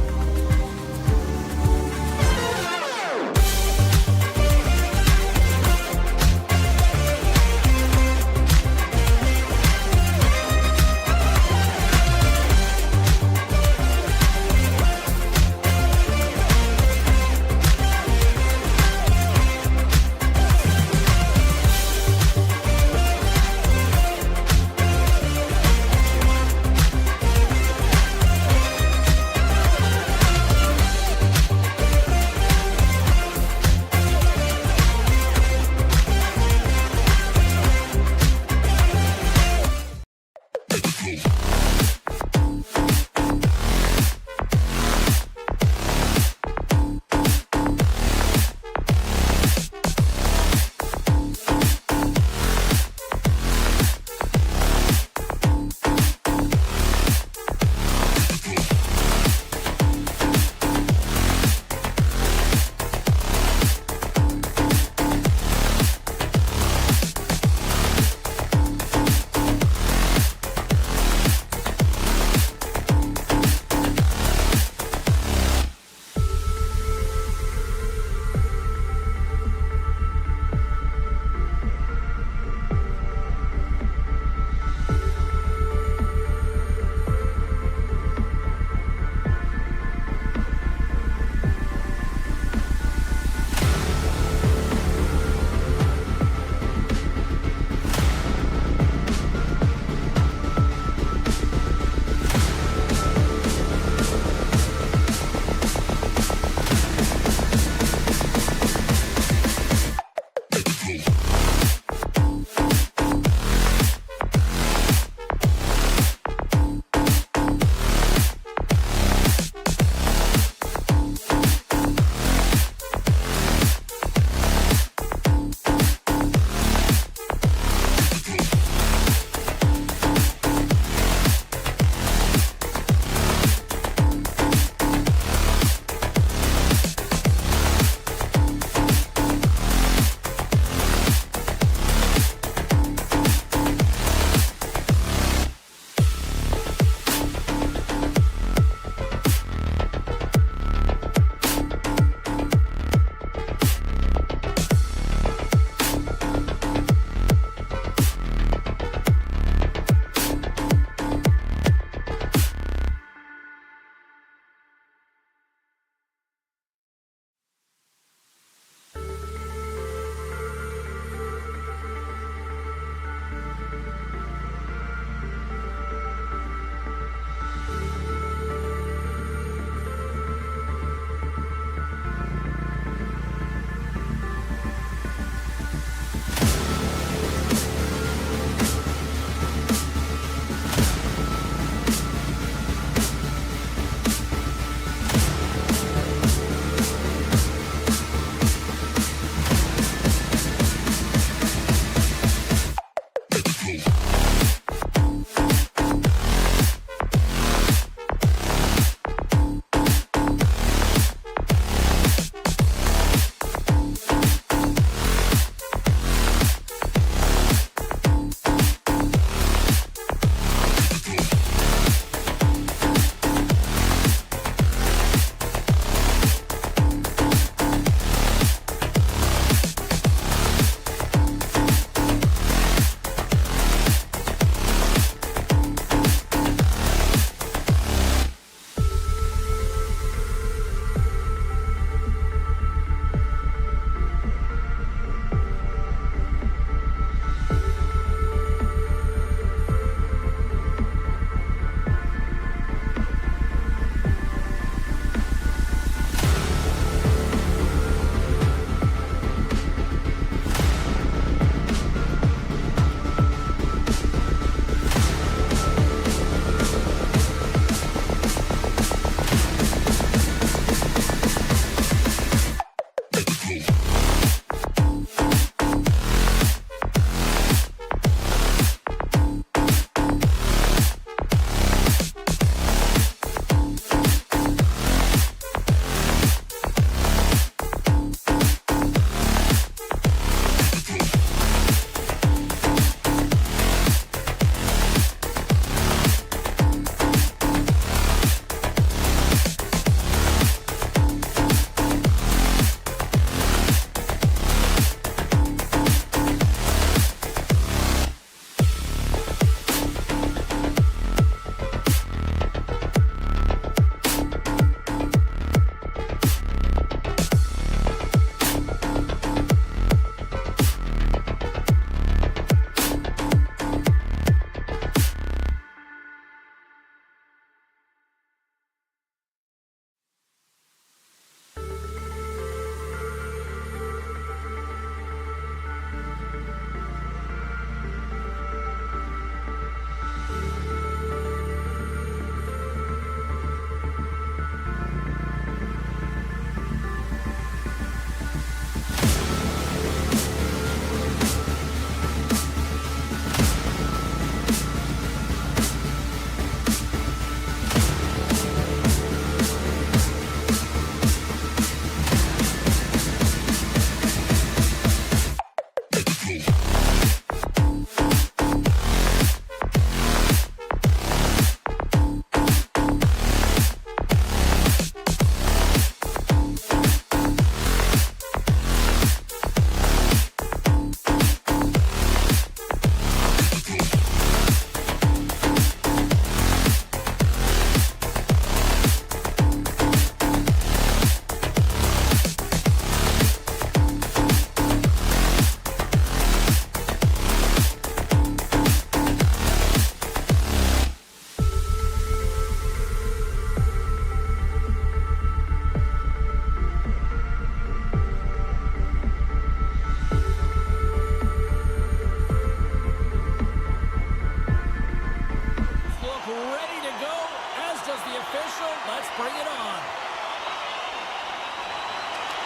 S1: says the official. Let's bring it on.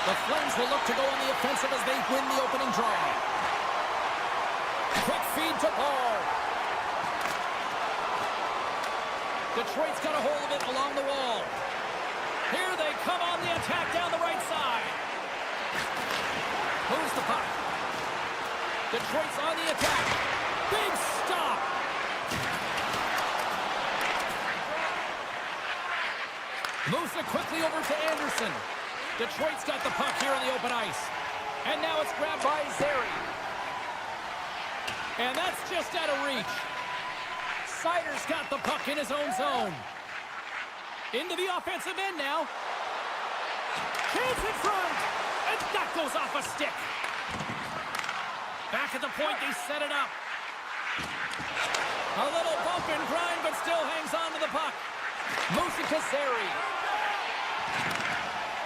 S1: The Flames will look to go on the offensive as they win the opening draw. Quick feed to Paul. Detroit's got a hold of it along the wall. Here they come on the attack down the right side. Moves the puck. Detroit's on the attack. Big stop. Moves it quickly over to Anderson. Detroit's got the puck here on the open ice. And now it's grabbed by Zary. And that's just out of reach. Sider's got the puck in his own zone. Into the offensive end now. Chance in front. And that goes off a stick. Back at the point, they set it up. A little bump and grind, but still hangs on to the puck. Moves it to Zary.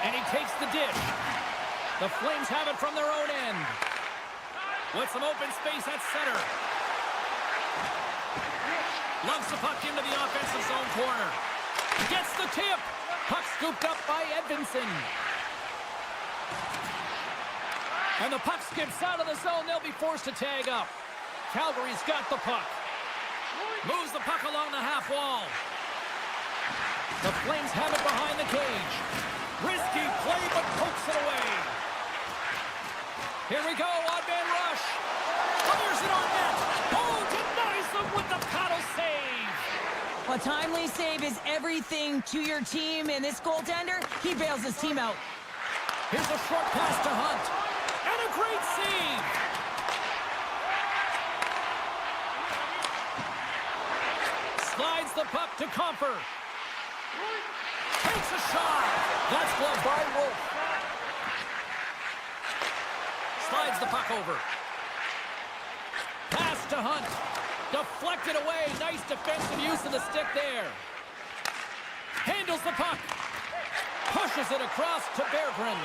S1: And he takes the dish. The Flames have it from their own end. With some open space at center. Loves the puck into the offensive zone corner. Gets the tip. Puck scooped up by Edvinsson. And the puck skips out of the zone. They'll be forced to tag up. Calgary's got the puck. Moves the puck along the half wall. The Flames have it behind the cage. Risky play, but pokes it away. Here we go, odd-man rush. Fires it on net. Oh, denies them with the paddle save.
S2: A timely save is everything to your team, and this goaltender, he bails his team out.
S1: Here's a short pass to Hunt. And a great save. Slides the puck to Comfer. Takes a shot. That's blocked by Wolf. Slides the puck over. Pass to Hunt. Deflected away. Nice defensive use of the stick there. Handles the puck. Pushes it across to Berggren.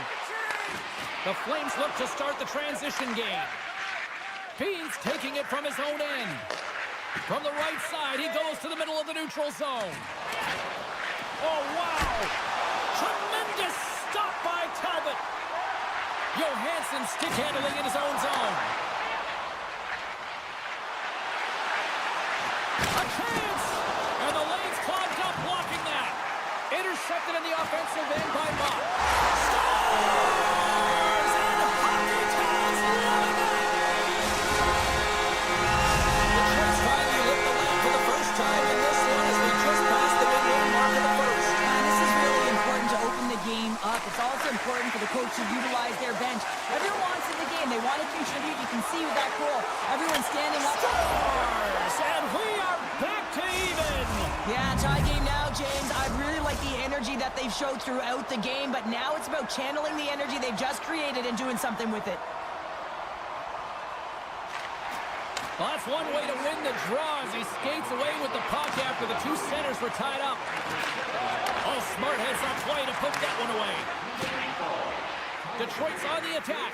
S1: The Flames look to start the transition game. Beans taking it from his own end. From the right side, he goes to the middle of the neutral zone. Oh, wow! Tremendous stop by Talbot. Johansson stick handling in his own zone. A chance! And the lane's clogged up blocking that. Intercepted in the offensive end by Mott. Scores! And Hockey Town's loving it! Detroit's finally lit the lamp for the first time in this one as we just passed the midway mark of the first.
S2: And this is really important to open the game up. It's also important for the coach to utilize their bench. Everyone wants in the game. They want to contribute. You can see with that goal, everyone's standing up.
S1: Scores! And we are back to even.
S2: Yeah, tie game now, James. I really like the energy that they've showed throughout the game, but now it's about channeling the energy they've just created and doing something with it.
S1: Well, that's one way to win the draw as he skates away with the puck after the two centers were tied up. Oh, smart heads up play to put that one away. Detroit's on the attack.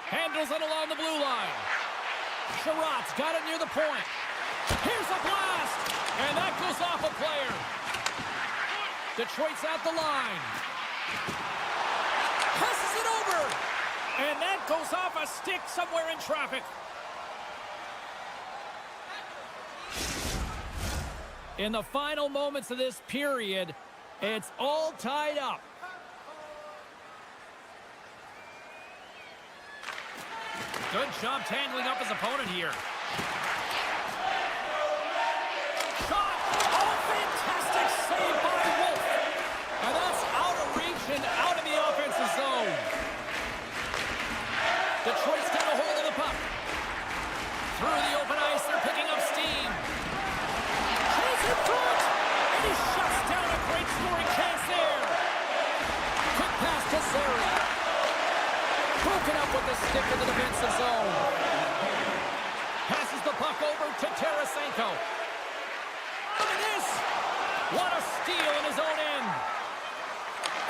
S1: Handles it along the blue line. Sherratt's got it near the point. Here's a blast! And that goes off a player. Detroit's at the line. Passes it over! And that goes off a stick somewhere in traffic. In the final moments of this period, it's all tied up. Good job tangling up his opponent here. Shot! Oh, fantastic save by Wolf! And that's out of reach and out of the offensive zone. Detroit's got a hold of the puck. Through the open ice, they're picking up steam. Chase in front! And he shuts down a great scoring chance there. Quick pass to Zary. Broken up with the stick in the defensive zone. Passes the puck over to Tarasenko. Look at this! What a steal in his own end.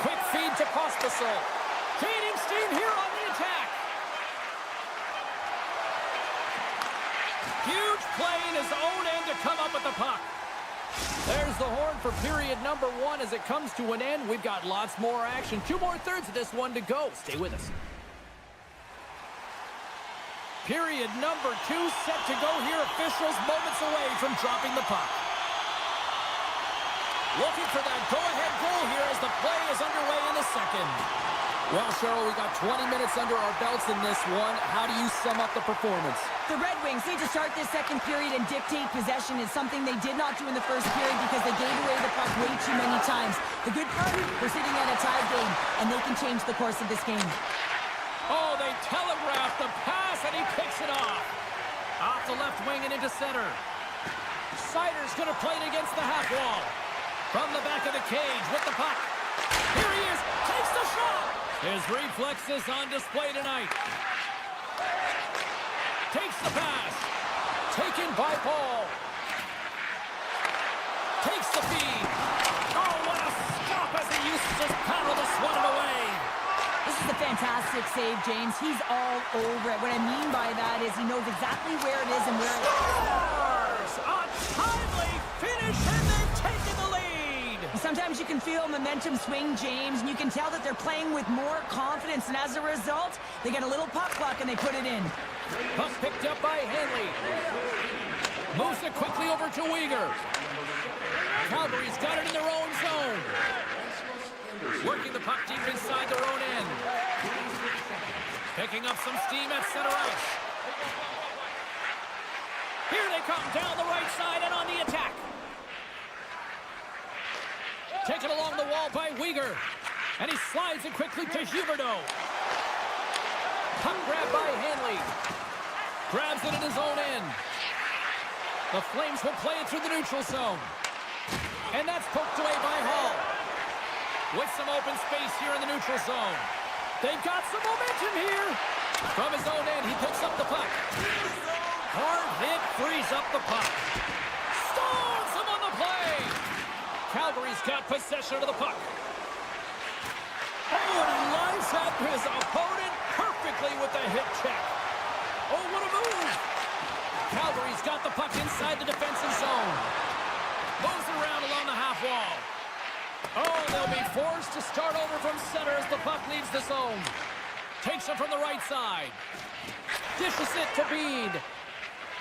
S1: Quick feed to Pospisil. Gaining steam here on the attack. Huge play in his own end to come up with the puck. There's the horn for period number 1 as it comes to an end. We've got lots more action. 2 more thirds of this one to go. Stay with us. Period number 2 set to go here. Officials moments away from dropping the puck. Looking for that go-ahead goal here as the play is underway in the second. Well, Cheryl, we got 20 minutes under our belts in this one. How do you sum up the performance?
S2: The Red Wings need to start this second period and dictate possession. Is something they did not do in the first period because they gave away the puck way too many times. The good part, we're sitting at a tied game, and they can change the course of this game.
S1: Oh, they telegraphed the pass, and he picks it off. Off the left wing and into center. Sider's going to play it against the half wall. From the back of the cage with the puck. Here he is, takes the shot. His reflexes on display tonight. Takes the pass. Taken by Paul. Takes the feed. Oh, what a stop as he uses his paddle to swat it away.
S2: This is a fantastic save, James. He's all over it. What I mean by that is he knows exactly where it is and where it is.
S1: Scores! A timely finish, and they've taken the lead.
S2: Sometimes you can feel momentum swing, James, and you can tell that they're playing with more confidence, and as a result, they get a little puck luck and they put it in.
S1: Puck picked up by Henley. Moves it quickly over to Uyghur. Calgary's got it in their own zone. Working the puck deep inside their own end. Picking up some steam at center ice. Here they come down the right side and on the attack. Taken along the wall by Uyghur. And he slides it quickly to Huberdeau. Puck grab by Henley. Grabs it in his own end. The Flames will play it through the neutral zone. And that's poked away by Hall. With some open space here in the neutral zone. They've got some momentum here. From his own end, he picks up the puck. Hard hit, frees up the puck. Stones him on the play. Calgary's got possession of the puck. Oh, and he lines up his opponent perfectly with the hip check. Oh, what a move. Calgary's got the puck inside the defensive zone. Moves around along the half wall. Oh, they'll be forced to start over from center as the puck leaves the zone. Takes it from the right side. Dishes it to Bede.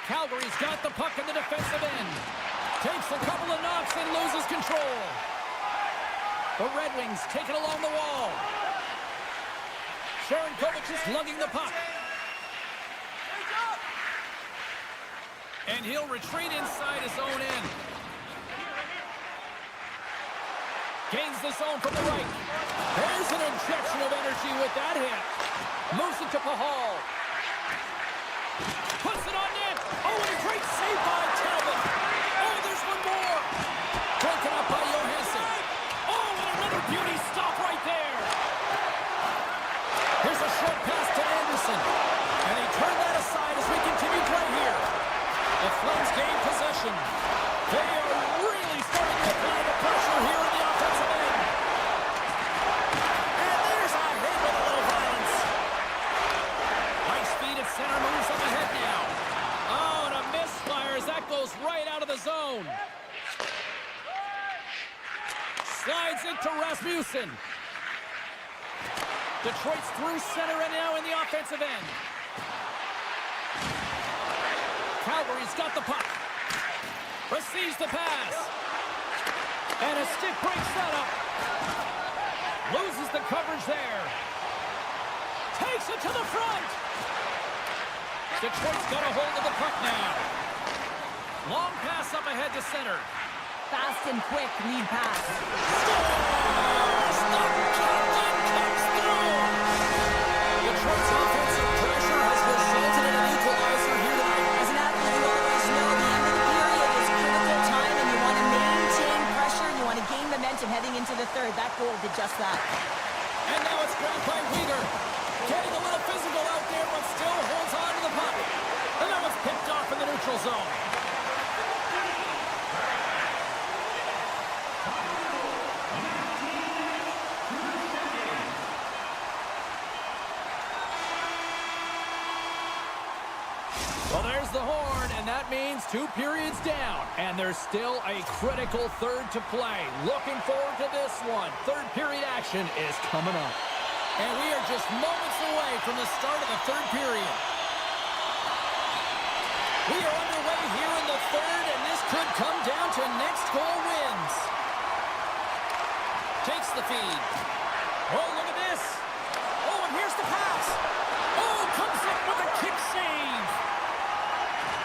S1: Calgary's got the puck in the defensive end. Takes a couple of knocks and loses control. The Red Wings take it along the wall. Sharankovic is lugging the puck. And he'll retreat inside his own end. Gains the zone from the right. There's an injection of energy with that hit. Moves it to Pahal. Puts it on net. Oh, and a great save by Talbot. Oh, there's one more. Broken up by Johansson. Oh, and another beauty stop right there. Here's a short pass to Anderson. And he turned that aside as we continue play here. The Flames gain possession. They are really starting to apply the pressure here in the offensive end. And there's a hit with a little violence. High speed at center moves up ahead now. Oh, and a misfire as that goes right out of the zone. Slides into Rasmussen. Detroit's through center and now in the offensive end. Calgary's got the puck. Receives the pass. And a stick break setup. Loses the coverage there. Takes it to the front. Detroit's got a hold of the puck now. Long pass up ahead to center.
S2: Fast and quick lead pass.
S1: Scores! The captain comes through. Detroit's offensive pressure has resulted in an equalizer here tonight.
S2: As an athlete, you always know the end of the period is critical time, and you want to maintain pressure, you want to gain momentum heading into the third. That goal did just that.
S1: And now it's grabbed by Uyghur. Getting a little physical out there, but still holds on to the puck. And now it's picked off in the neutral zone. Well, there's the horn, and that means 2 periods down, and there's still a critical third to play. Looking forward to this one. Third period action is coming up. And we are just moments away from the start of the third period. We are underway here in the third, and this could come down to next goal wins. Takes the feed. Oh, look at this. Oh, and here's the pass. Oh, comes up with a kick save.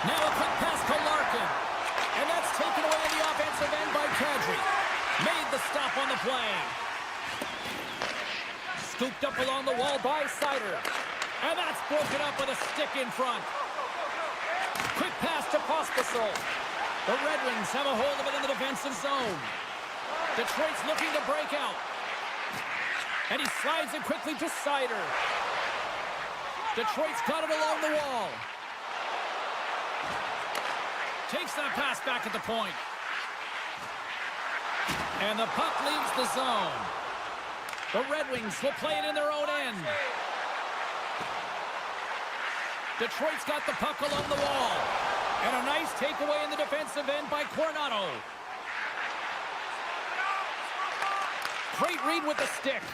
S1: Now a quick pass to Larkin. And that's taken away in the offensive end by Kadri. Made the stop on the play. Scooped up along the wall by Sider. And that's broken up with a stick in front. Quick pass to Pospisil. The Red Wings have a hold of it in the defensive zone. Detroit's looking to break out. And he slides it quickly to Sider. Detroit's got it along the wall. Takes that pass back at the point. And the puck leaves the zone. The Red Wings will play it in their own end. Detroit's got the puck along the wall. And a nice takeaway in the defensive end by Coronado. Great read with the stick.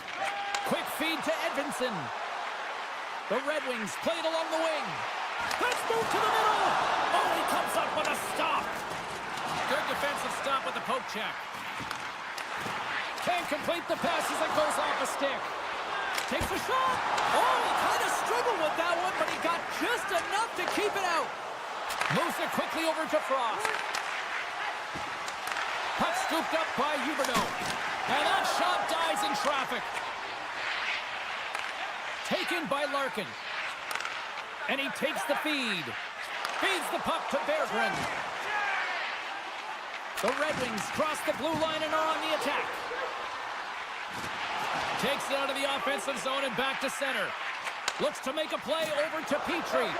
S1: Quick feed to Edvinsson. The Red Wings play it along the wing. Let's move to the middle. Oh, he comes up with a stop. Good defensive stop with the poke check. Can't complete the pass as it goes off a stick. Takes a shot. Oh, he kind of struggled with that one, but he got just enough to keep it out. Moves it quickly over to Frost. Puck scooped up by Huberdeau. And that shot dies in traffic. Taken by Larkin. And he takes the feed. Feeds the puck to Berggren. The Red Wings cross the blue line and are on the attack. Takes it out of the offensive zone and back to center. Looks to make a play over to Petrie.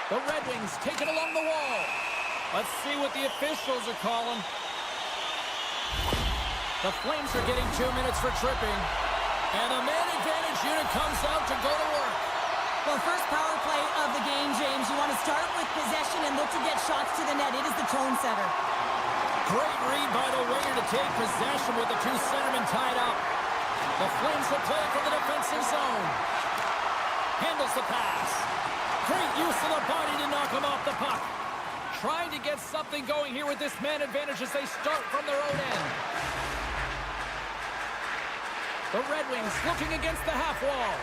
S1: The Red Wings take it along the wall. Let's see what the officials are calling. The Flames are getting 2 minutes for tripping. And the man advantage unit comes out to go to work.
S2: Well, first power play of the game, James. You want to start with possession and look to get shots to the net. It is the tone setter.
S1: Great read by the winger to take possession with the 2 centermen tied up. The Flames will play it from the defensive zone. Handles the pass. Great use of the body to knock him off the puck. Trying to get something going here with this man advantage as they start from their own end. The Red Wings looking against the half wall.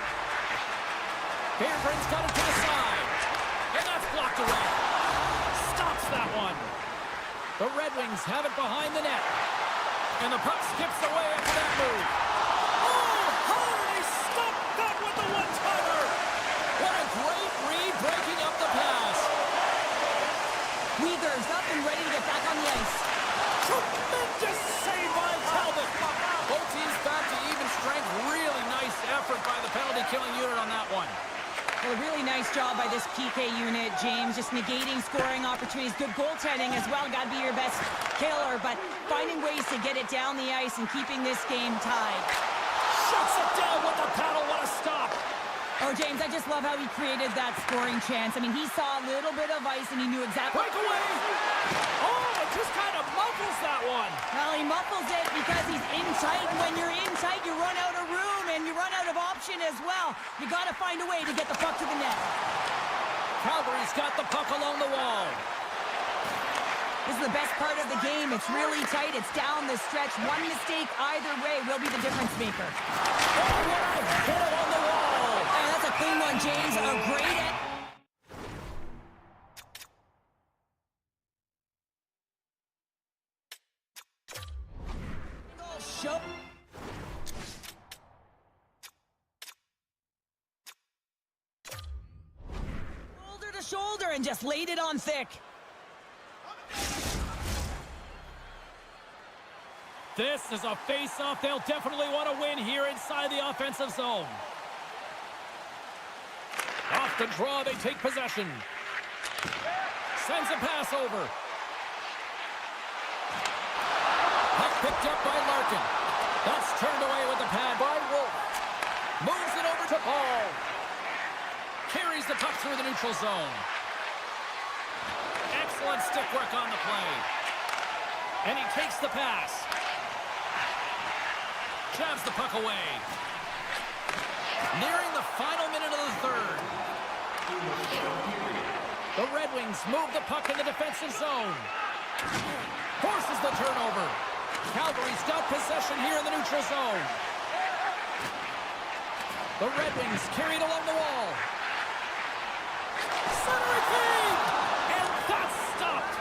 S1: Berggren's got it to the side. And that's blocked away. Stops that one. The Red Wings have it behind the net. And the puck skips away after that move. Oh, how did they stop that with the one-timer? What a great read breaking up the pass.
S2: Uyghur's up and ready to get back on the ice.
S1: Tremendous save by Talbot. Both teams back to even strength. Really nice effort by the penalty-killing unit on that one.
S2: Well, a really nice job by this PK unit, James. Just negating scoring opportunities. Good goaltending as well. Got to be your best killer, but finding ways to get it down the ice and keeping this game tied.
S1: Shuts it down with the paddle. What a stop.
S2: Oh, James, I just love how he created that scoring chance. I mean, he saw a little bit of ice and he knew exactly...
S1: Breakaway! Oh, it just kind of muffles that one.
S2: Well, he muffles it because he's in tight. And when you're in tight, you run out of room and you run out of option as well. You got to find a way to get the puck to the net.
S1: Calgary's got the puck along the wall.
S2: This is the best part of the game. It's really tight. It's down the stretch. One mistake either way will be the difference maker.
S1: Oh, what a hit on the wall.
S2: And that's a clean one, James. A great... Show. Shoulder to shoulder and just laid it on thick.
S1: This is a face-off they'll definitely want to win here inside the offensive zone. Off the draw, they take possession. Sends a pass over. Puck picked up by Larkin. That's turned away with the pad by Wolf. Moves it over to Paul. Carries the puck through the neutral zone. Excellent stick work on the play. And he takes the pass. Jabs the puck away. Nearing the final minute of the third. The Red Wings move the puck in the defensive zone. Forces the turnover. Calgary's got possession here in the neutral zone. The Red Wings carried along the wall. Centering feed! And that's stopped.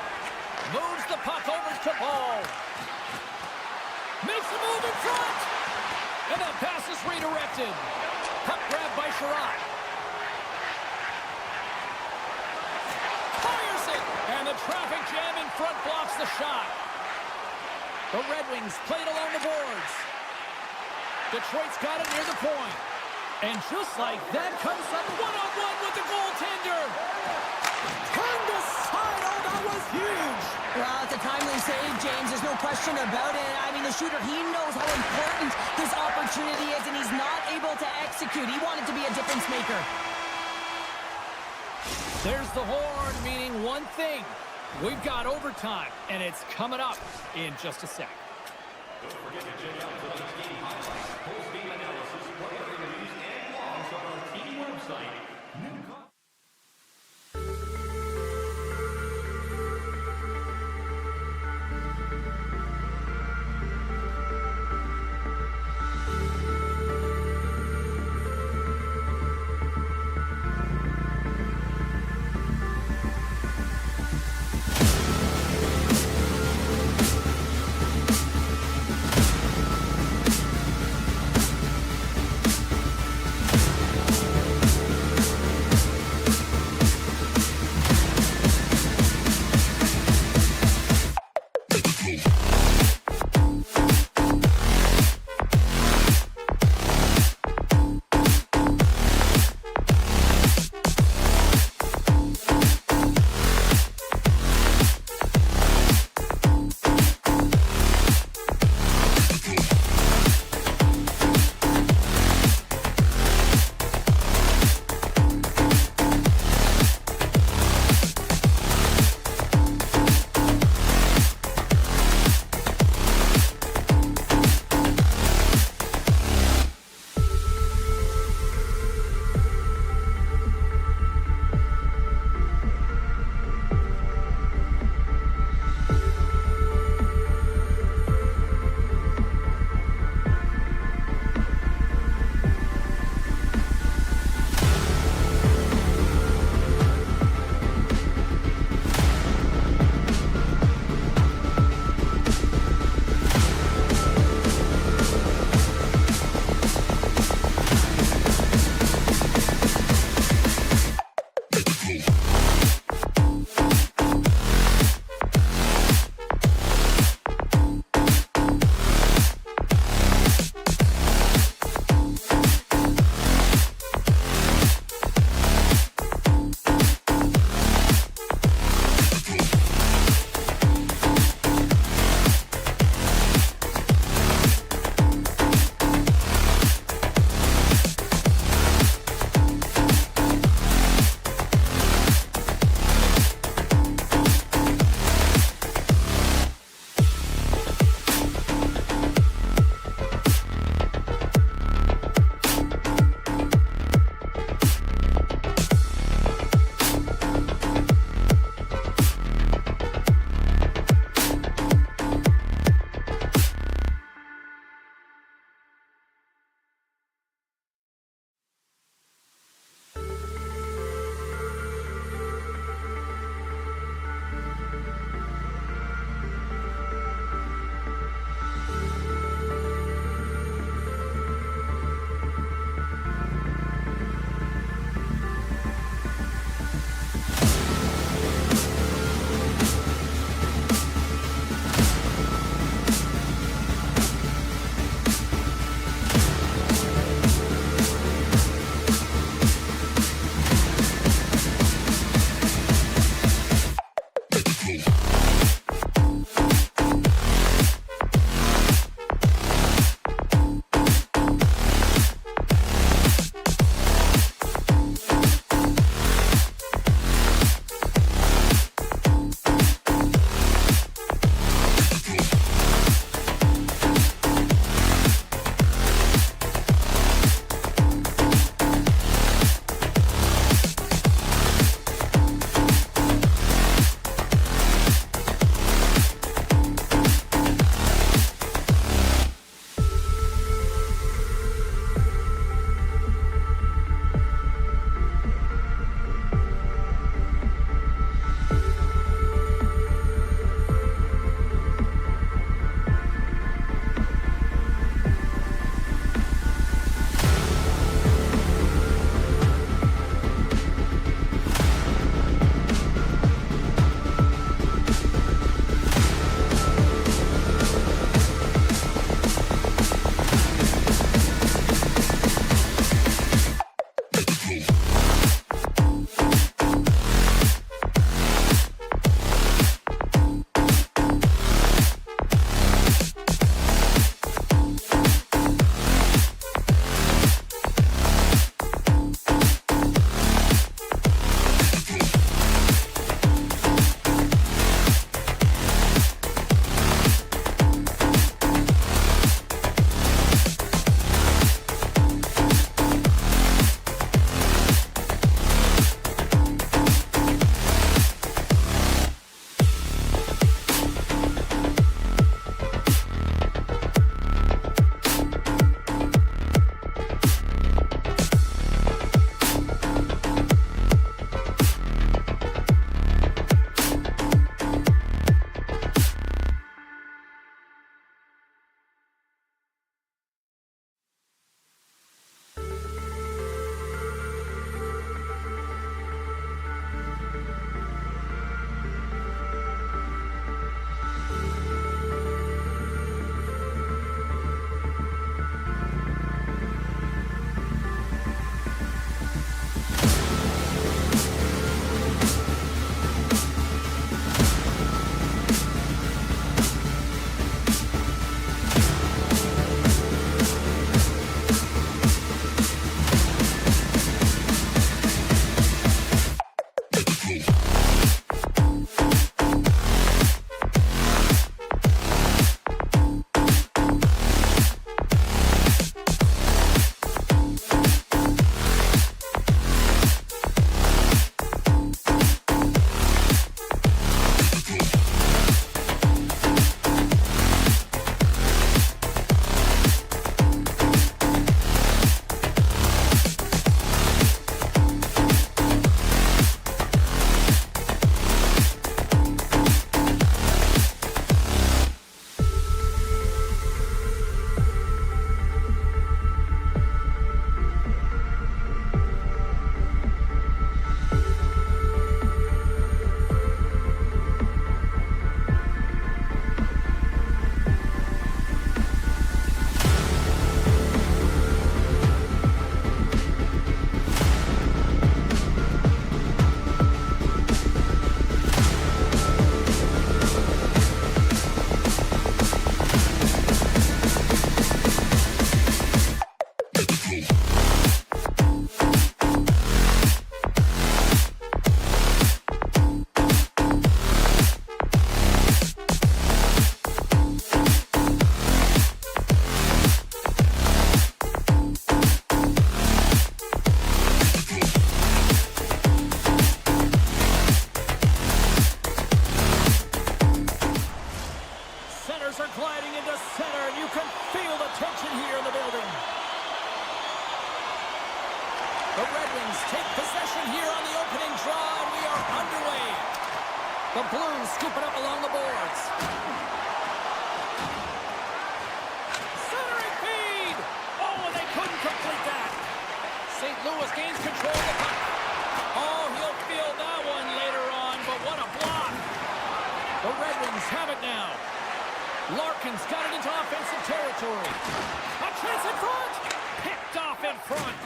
S1: Moves the puck over to Paul. Makes a move in front. And that pass is redirected. Puck grab by Sherratt. Fires it. And the traffic jam in front blocks the shot. The Red Wings played along the boards. Detroit's got it near the point. And just like that, comes up one-on-one with the goaltender. Turned aside. Oh, that was huge.
S2: Well, it's a timely save, James. There's no question about it. I mean, the shooter, he knows how important this opportunity is, and he's not able to execute. He wanted to be a difference maker.
S1: There's the horn, meaning one thing. We've got overtime, and it's coming up in just a sec.
S4: Don't forget to check out tonight's game highlights, post-game analysis, player interviews, and blogs on our team website.
S1: Runners are gliding into center, and you can feel the tension here in the building. The Red Wings take possession here on the opening draw, and we are underway. The Blues scoop it up along the boards. Centering feed! Oh, and they couldn't complete that. St. Louis gains control of the puck. Oh, he'll feel that one later on, but what a block. The Red Wings have it now. Larkin's got it into offensive territory. A chance in front! Picked off in front.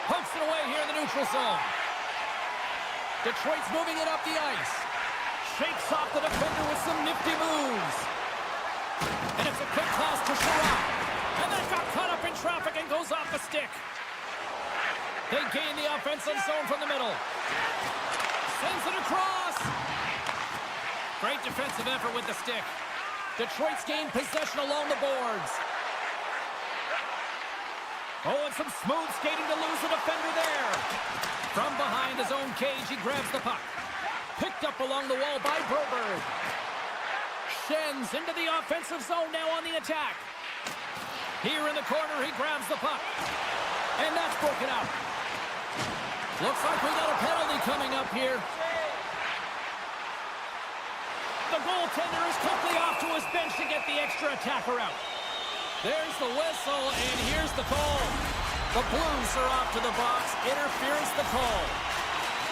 S1: Pokes it away here in the neutral zone. Detroit's moving it up the ice. Shakes off the defender with some nifty moves. And it's a quick pass to Sherrod. And that got caught up in traffic and goes off the stick. They gain the offensive zone from the middle. Sends it across. Great defensive effort with the stick. Detroit's gained possession along the boards. Oh, and some smooth skating to lose the defender there. From behind his own cage, he grabs the puck. Picked up along the wall by Broberg. Schenns into the offensive zone now on the attack. Here in the corner, he grabs the puck. And that's broken out. Looks like we got a penalty coming up here. The goaltender is quickly off to his bench to get the extra attacker out. There's the whistle, and here's the call. The Blues are off to the box. Interference the call.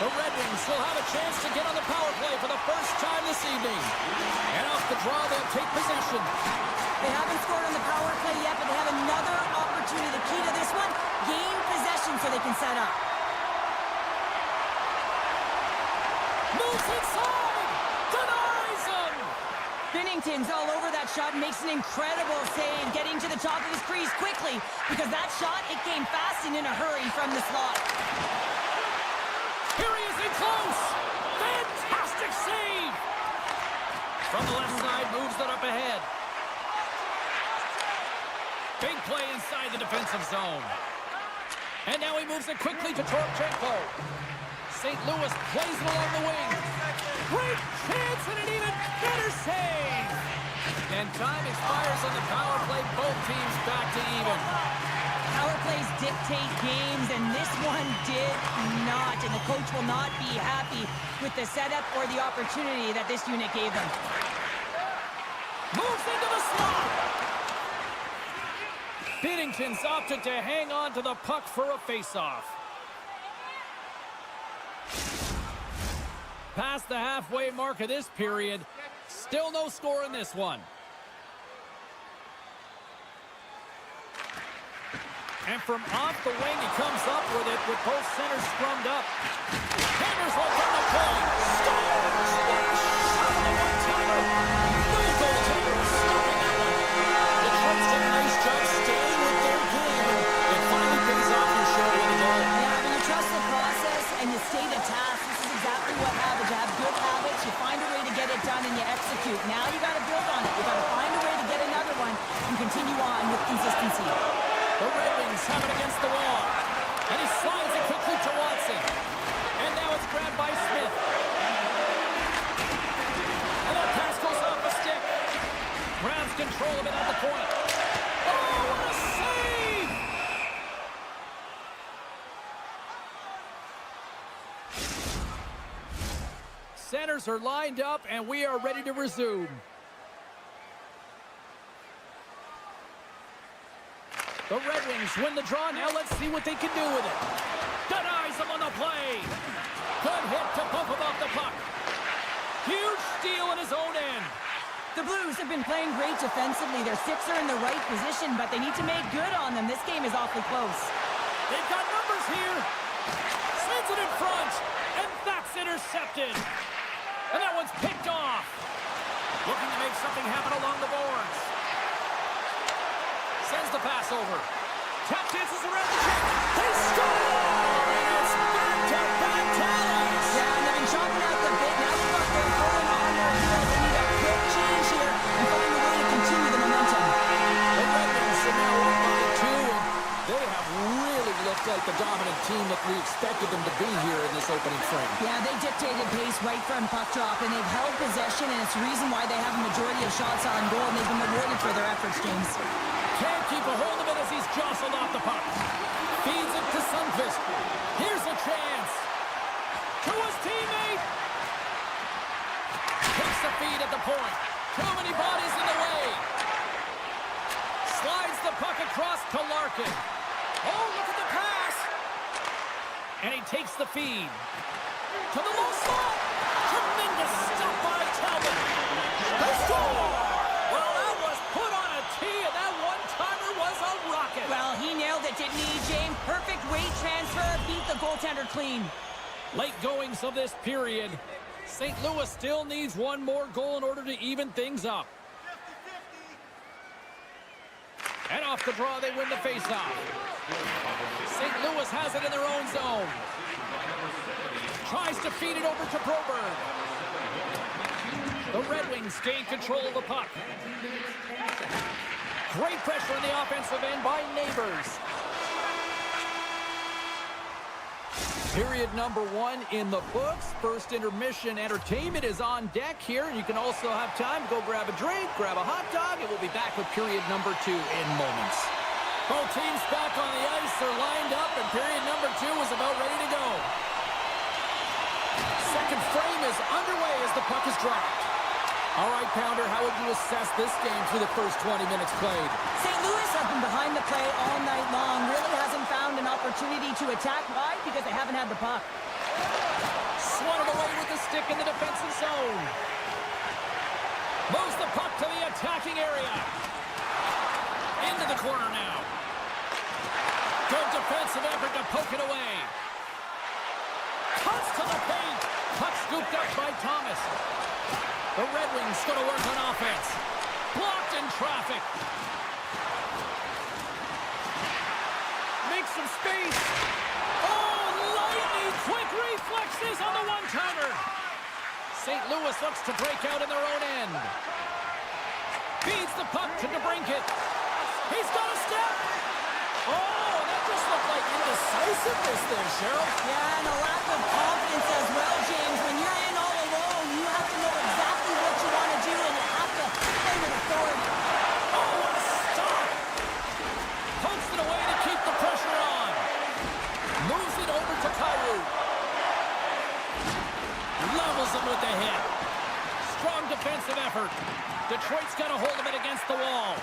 S1: The Red Wings will have a chance to get on the power play for the first time this evening. And off the draw, they'll take possession.
S2: They haven't scored on the power play yet, but they have another opportunity. The key to this one, gain possession so they can set up.
S1: Moves inside! Denies him!
S2: Binnington's all over that shot, makes an incredible save, getting to the top of his crease quickly, because that shot, it came fast and in a hurry from the slot.
S1: Here he is in close! Fantastic save! From the left side, moves it up ahead. Big play inside the defensive zone. And now he moves it quickly to Torchenko. St. Louis plays it along the wing. Great chance and an even better save! And time expires on the power play. Both teams back to even.
S2: Power plays dictate games, and this one did not. And the coach will not be happy with the setup or the opportunity that this unit gave them.
S1: Moves into the slot! Binnington's opted to hang on to the puck for a face-off. Past the halfway mark of this period. Still no score in this one. And from off the wing, he comes up with it with both centers scrummed up. Hammers one from the point. Scores! Shot on the one-timer. No goaltender stopping that one. Detroit's done a nice job staying with their game. It finally pays off your show with a goal.
S2: Yeah, when you trust the process and you stay to task, this is exactly what happens. You have good habits, you find a way to get it done, and you execute. Now you got to build on it. You got to find a way to get another one and continue on with consistency.
S1: The Red Wings have it against the wall. And he slides it quickly to Watson. And now it's grabbed by Smith. And that pass goes off the stick. Grabs control of it at the point. Oh, what a save! Centers are lined up, and we are ready to resume. The Red Wings win the draw. Now let's see what they can do with it. Denies him on the play. Good hit to bump him off the puck. Huge steal in his own end.
S2: The Blues have been playing great defensively. Their sticks are in the right position, but they need to make good on them. This game is awfully close.
S1: They've got numbers here. Sends it in front. And that's intercepted. And that one's picked off. Looking to make something happen along the boards. Sends the pass over. Tap dances around the check. They score! And it's back-to-back tallies.
S2: Yeah, and they've been chopping out the bit. Now they've got their forward on their heels. They need a quick change here and find a way to continue the momentum.
S1: The Red Wings are now up by 2, and they have really looked like the dominant team with
S3: we expected them to be here in this opening frame.
S2: Yeah, they dictated pace right from puck drop, and they've held possession, and it's the reason why they have a majority of shots on goal, and they've been rewarded for their efforts, James.
S1: Can't keep a hold of it as he's jostled off the puck. Feeds it to Sundqvist. Here's a chance. To his teammate. Takes the feed at the point. Too many bodies in the way. Slides the puck across to Larkin. Oh, look at the pass. And he takes the feed. To the low slot. Tremendous stop by Talbot. They score! Well, that was put on a tee, and that one-timer was a rocket.
S2: Well, he nailed it, didn't he, James? Perfect weight transfer, beat the goaltender clean.
S1: Late goings of this period. St. Louis still needs one more goal in order to even things up. And off the draw, they win the faceoff. St. Louis has it in their own zone. Tries to feed it over to Broberg. The Red Wings gain control of the puck. Great pressure in the offensive end by Neighbors. Period number 1 in the books. First intermission entertainment is on deck here. You can also have time to go grab a drink, grab a hot dog, and we'll be back with period number 2 in moments. Both teams back on the ice are lined up, and period number 2 is about ready to go. Second frame is underway as the puck is dropped. All right, Pounder, how would you assess this game through the first 20 minutes played?
S2: St. Louis has been behind the play all night long. Really hasn't found an opportunity to attack. Why? Because they haven't had the puck.
S1: Swatted away with the stick in the defensive zone. Moves the puck to the attacking area. Into the corner now. Good defensive effort to poke it away. Cuts to the paint. Puck scooped up by Thomas. The Red Wings going to work on offense. Blocked in traffic. Makes some space. Oh, lightning quick reflexes on the one-timer. St. Louis looks to break out in their own end. Feeds the puck to DeBrincat. He's got a step. Oh, that just looked like indecisiveness there, Cheryl.
S2: Yeah, and a lack of confidence as well, James. When you're in all alone, you have to know exactly what you want to do, and you have to play with authority.
S1: Oh, what a stop. Pokes it away to keep the pressure on. Moves it over to Kyrou. Levels him with the hit. Strong defensive effort. Detroit's got a hold of it against the wall.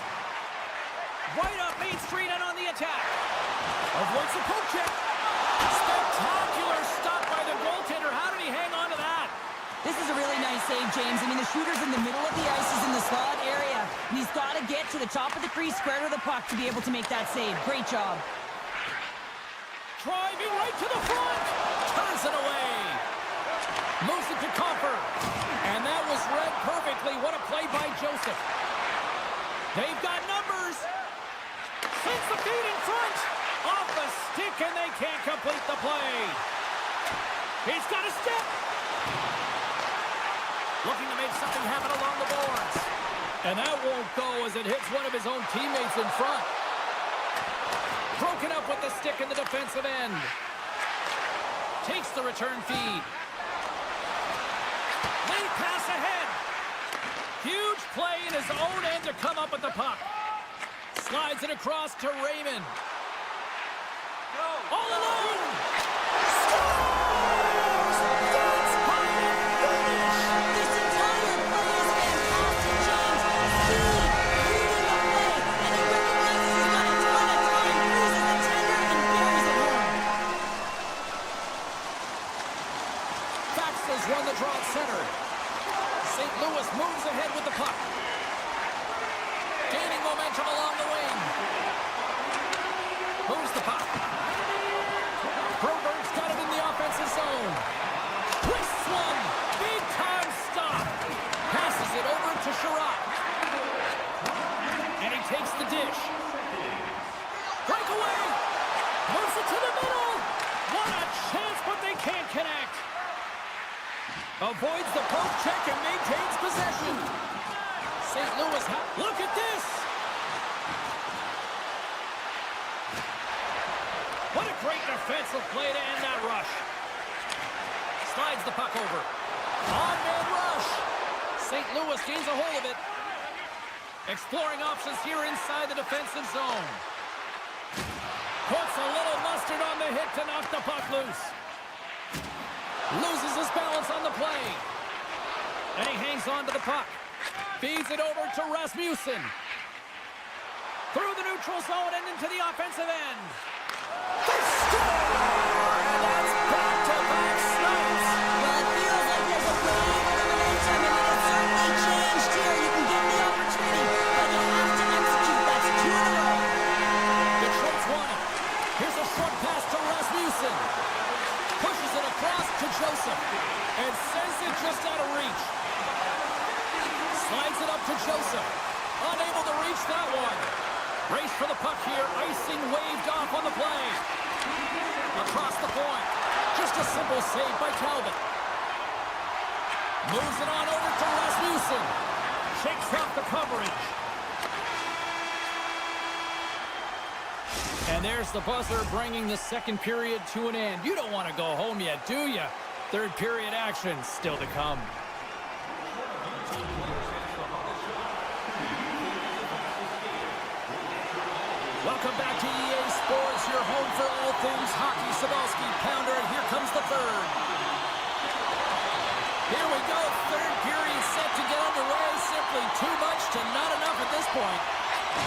S1: Right up Main Street and on the attack. Avoids the poke check. Spectacular stop by the goaltender. How did he hang on to that?
S2: This is a really nice save, James. I mean, the shooter's in the middle of the ice. He's in the slot area. And he's got to get to the top of the crease, square to the puck to be able to make that save. Great job.
S1: Driving right to the front. Turns it away. Moves it to Coffer. And that was read perfectly. What a play by Joseph. They've got numbers. Sends the feed in front. Off the stick, and they can't complete the play. He's got a step. Looking to make something happen along the boards. And that won't go as it hits one of his own teammates in front. Broken up with the stick in the defensive end. Takes the return feed. Late pass ahead. Huge play in his own end to come up with the puck. Slides it across to Raymond. All alone. Scores! That's how you finish.
S2: This entire play is fantastic, James. Speed, reading the play, and he recognizes he's got a ton of time, freezes the tender, and buries it home.
S1: Faxes won the draw at center. St. Louis moves ahead with the puck. Gaining momentum along the wing. Moves the puck. Broberg's got it in the offensive zone. Twists one. Big time stop. Passes it over to Sherratt. And he takes the dish. Breakaway. Moves it to the middle. What a chance, but they can't connect. Avoids the poke check and maintains possession. St. Louis, look at this. What a Great defensive play to end that rush. Slides the puck over. On-man rush. St. Louis gains a hold of it. Exploring options here inside the defensive zone. Puts a little mustard on the hit to knock the puck loose. Loses his balance on the play. And he hangs on to the puck. Feeds it over to Rasmussen. Through the neutral zone and into the offensive end. They score! And that's back-to-back snipes.
S2: Well, it feels like there's a wave of momentum, and it has certainly changed here. You can get the opportunity, but you have to execute. That's 2 in a row.
S1: Detroit's won it. Here's a short pass to Rasmussen. Pushes it across to Joseph. And sends it just out of reach. Slides it up to Joseph. Unable to reach that one. Race for the puck here. Icing waved off on the play. Across the point. Just a simple save by Calvin. Moves it on over to Rasmussen. Shakes off the coverage. And there's the buzzer bringing the second period to an end. You don't want to go home yet, do you? Third period action still to come. Welcome back to EA Sports, your home for all things hockey. Sabalski, Pounder, and here comes the third. Here we go, third period set to get underway. Simply too much to not enough at this point.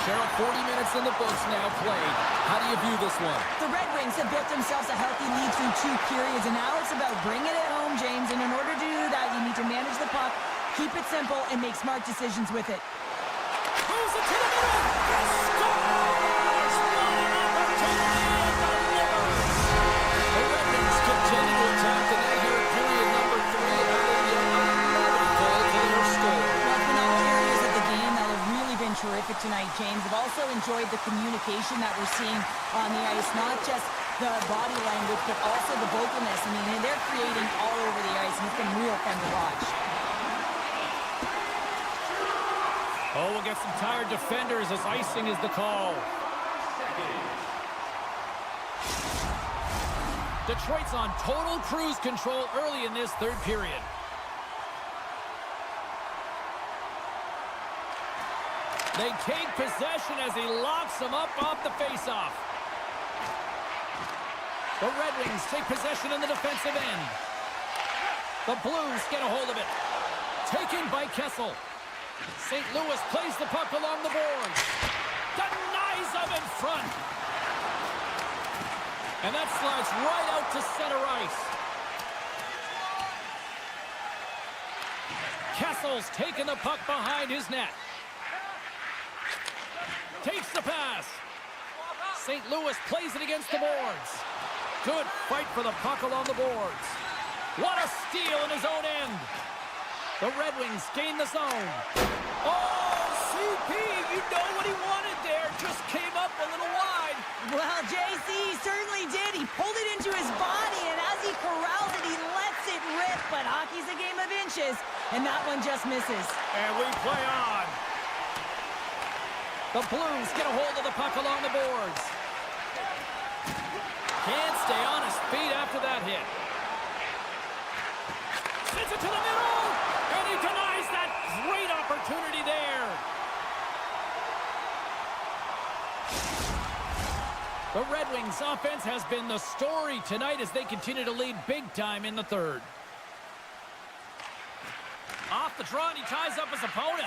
S1: Cheryl, 40 minutes in the books now played. How do you view this one?
S2: The Red Wings have built themselves a healthy lead through 2 periods, and now it's about bringing it home, James. And in order to do that, you need to manage the puck, keep it simple, and make smart decisions with it.
S1: Moves it to the middle. Scores! What an opportunity and delivers. The Red Wings continue to attack the net here at period number 3. Nobody called for their score.
S2: Well, it's been all areas of the game that have really been terrific tonight, James. I've also enjoyed the communication that we're seeing on the ice, not just the body language, but also the vocalness. I mean, they're creating all over the ice, and it's been real fun to watch.
S1: Oh, we'll get some tired defenders as icing is the call. Detroit's on total cruise control early in this third period. They take possession as he locks them up off the faceoff. The Red Wings take possession in the defensive end. The Blues get a hold of it. Taken by Kessel. St. Louis plays the puck along the boards. Denies them in front. And that slides right out to center ice. Kessel's taking the puck behind his net. Takes the pass. St. Louis plays it against the boards. Good fight for the puck along the boards. What a steal in his own end. The Red Wings gain the zone. Oh, CP, you know what he wanted there. Just came up a little wide.
S2: Well, JC certainly did. He pulled it into his body, and as he corrals it, he lets it rip. But hockey's a game of inches, and that one just misses.
S1: And we play on. The Blues get a hold of the puck along the boards. Can't stay on his feet after that hit. Sends it to the middle, and he denies that great opportunity there. The Red Wings offense has been the story tonight as they continue to lead big time in the third. Off the draw, and he ties up his opponent.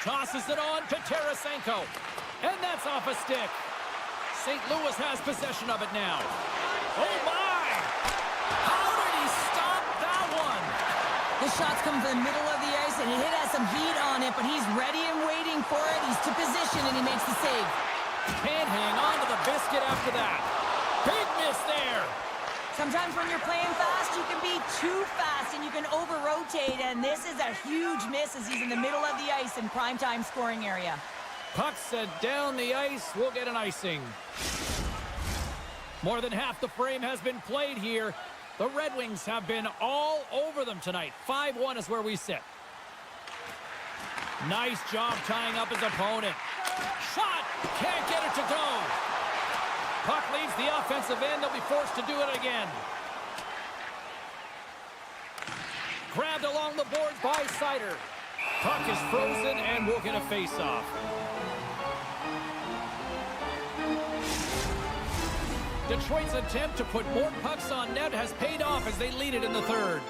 S1: Tosses it on to Tarasenko. And that's off a stick. St. Louis has possession of it now. Oh, my! How did he stop that one?
S2: The shots come from the middle of the ice, and he has some heat on it, but he's ready and waiting for it. He's to position, and he makes the save.
S1: Can't hang on to the biscuit after that. Big miss there.
S2: Sometimes when you're playing fast, you can be too fast, and you can over-rotate, and this is a huge miss as he's in the middle of the ice in primetime scoring area.
S1: Puck set down the ice. We'll get an icing. More than half the frame has been played here. The Red Wings have been all over them tonight. 5-1 is where we sit. Nice job tying up his opponent. Shot! Can't get it to go. Puck leaves the offensive end. They'll be forced to do it again. Grabbed along the boards by Sider. Puck is frozen and we'll get a face-off. Detroit's attempt to put more pucks on net has paid off as they lead it in the third.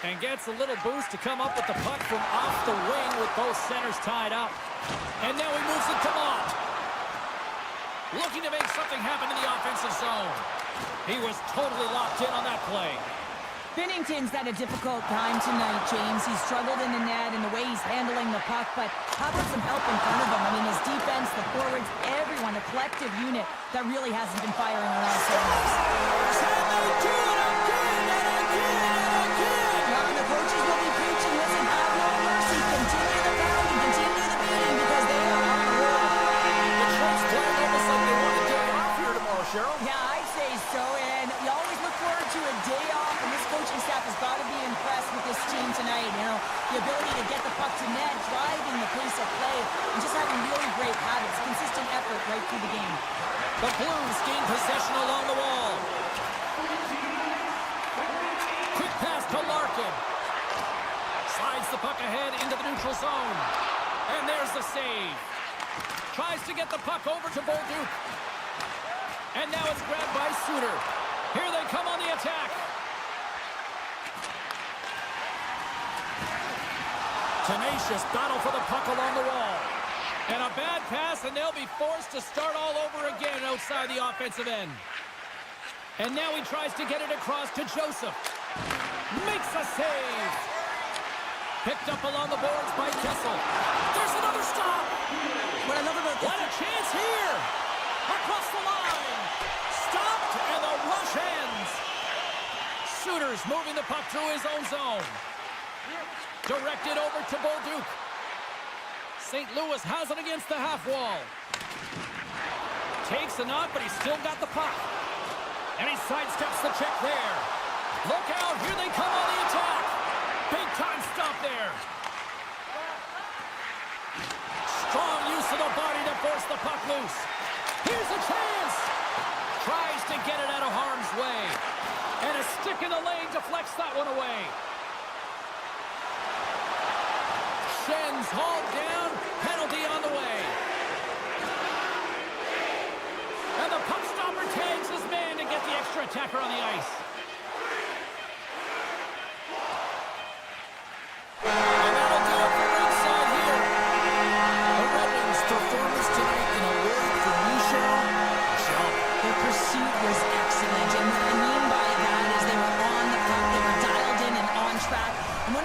S1: And gets a little boost to come up with the puck from off the wing with both centers tied up. And now he moves it to Mott. Looking to make something happen in the offensive zone. He was totally locked in on that play.
S2: Binnington's had a difficult time tonight, James. He's struggled in the net and the way he's handling the puck, but how about some help in front of him? I mean, his defense, the forwards, everyone, a collective unit that really hasn't been firing on all cylinders. Now, the coaches will be preaching, listen, have no mercy, continue the pounding, continue the beating, because they are on the road.
S3: Detroit's playing almost like they want a day off here tomorrow, Cheryl.
S2: Yeah, I'd say so, and we always look forward to a day off, and this coaching staff has got to be impressed with this team tonight. You know, the ability to get the puck to net, driving the pace of play, and just having really great habits, consistent effort right through the game.
S1: The Blues gain possession along the wall. Quick pass to Larkin. Slides the puck ahead into the neutral zone. And there's the save. Tries to get the puck over to Bolduc. And now it's grabbed by Suter. Here they come on the attack. Tenacious battle for the puck along the wall. And a bad pass, and they'll be forced to start all over again outside the offensive end. And now he tries to get it across to Joseph. Makes a save. Picked up along the boards by Kessel. There's another stop.
S2: What I love about this...
S1: What a chance here. Across the line. Stopped, and the rush ends. Suter's moving the puck through his own zone. Directed over to Bolduc. St. Louis has it against the half wall. Takes a knock, but he's still got the puck. And he sidesteps the check there. Look out, here they come on the attack. Big time stop there. Strong use of the body to force the puck loose. Here's a chance. Tries to get it out of harm's way. And a stick in the lane deflects that one away. Schen's hauled down. Penalty on the way. And the puck stopper tags his man to get the extra attacker on the ice. And that'll do it for ringside here.
S3: The Red Wings' performance tonight in a word for me, Cheryl.
S2: Their pursuit was excellent, and what I mean by that is they were on the puck, they were dialed in and on track. And when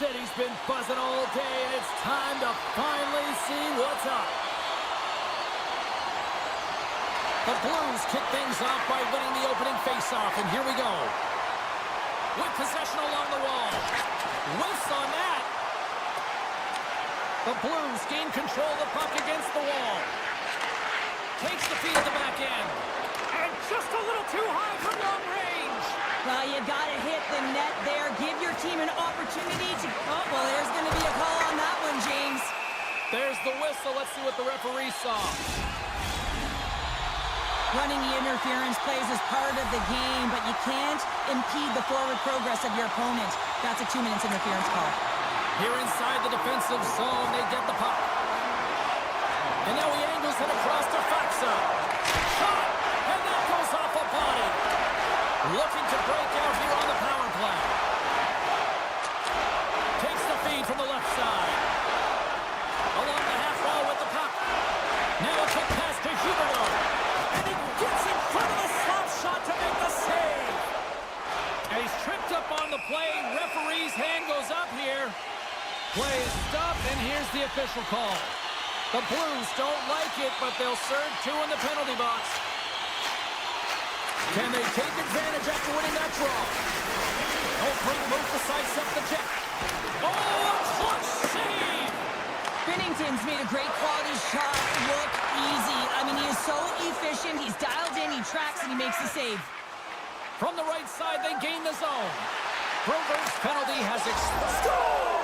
S1: said he's been buzzing all day, and it's time to finally see what's up. The Blues kick things off by winning the opening faceoff, and here we go. With possession along the wall. Whiffs on that. The Blues gain control of the puck against the wall. Takes the feed at the back end. And just a little too high from long range.
S2: Well, you got to hit the net there. Give your team an opportunity to... Oh, well, there's going to be a call on that one, James.
S1: There's the whistle. Let's see what the referee saw.
S2: Running the interference plays is part of the game, but you can't impede the forward progress of your opponent. That's a 2 minutes interference call.
S1: Here inside the defensive zone, they get the puck. And now he angles it across to Faksa. Shot! And that goes off a body. Looking to break out here on the power play. Takes the feed from the left side. Along the half wall with the puck. Now a quick pass to Huberto. And he gets in front of the slap shot to make the save. And he's tripped up on the play. Referee's hand goes up here. Play is stopped, and here's the official call. The Blues don't like it, but they'll serve 2 in the penalty box. Can they take advantage after winning that draw? Oh, great move to sidestep the check. Oh, a clutch save!
S2: Binnington's made a great quality shot look easy. I mean, he is so efficient. He's dialed in, he tracks, and he makes the save.
S1: From the right side, they gain the zone. Broberg's penalty has scores!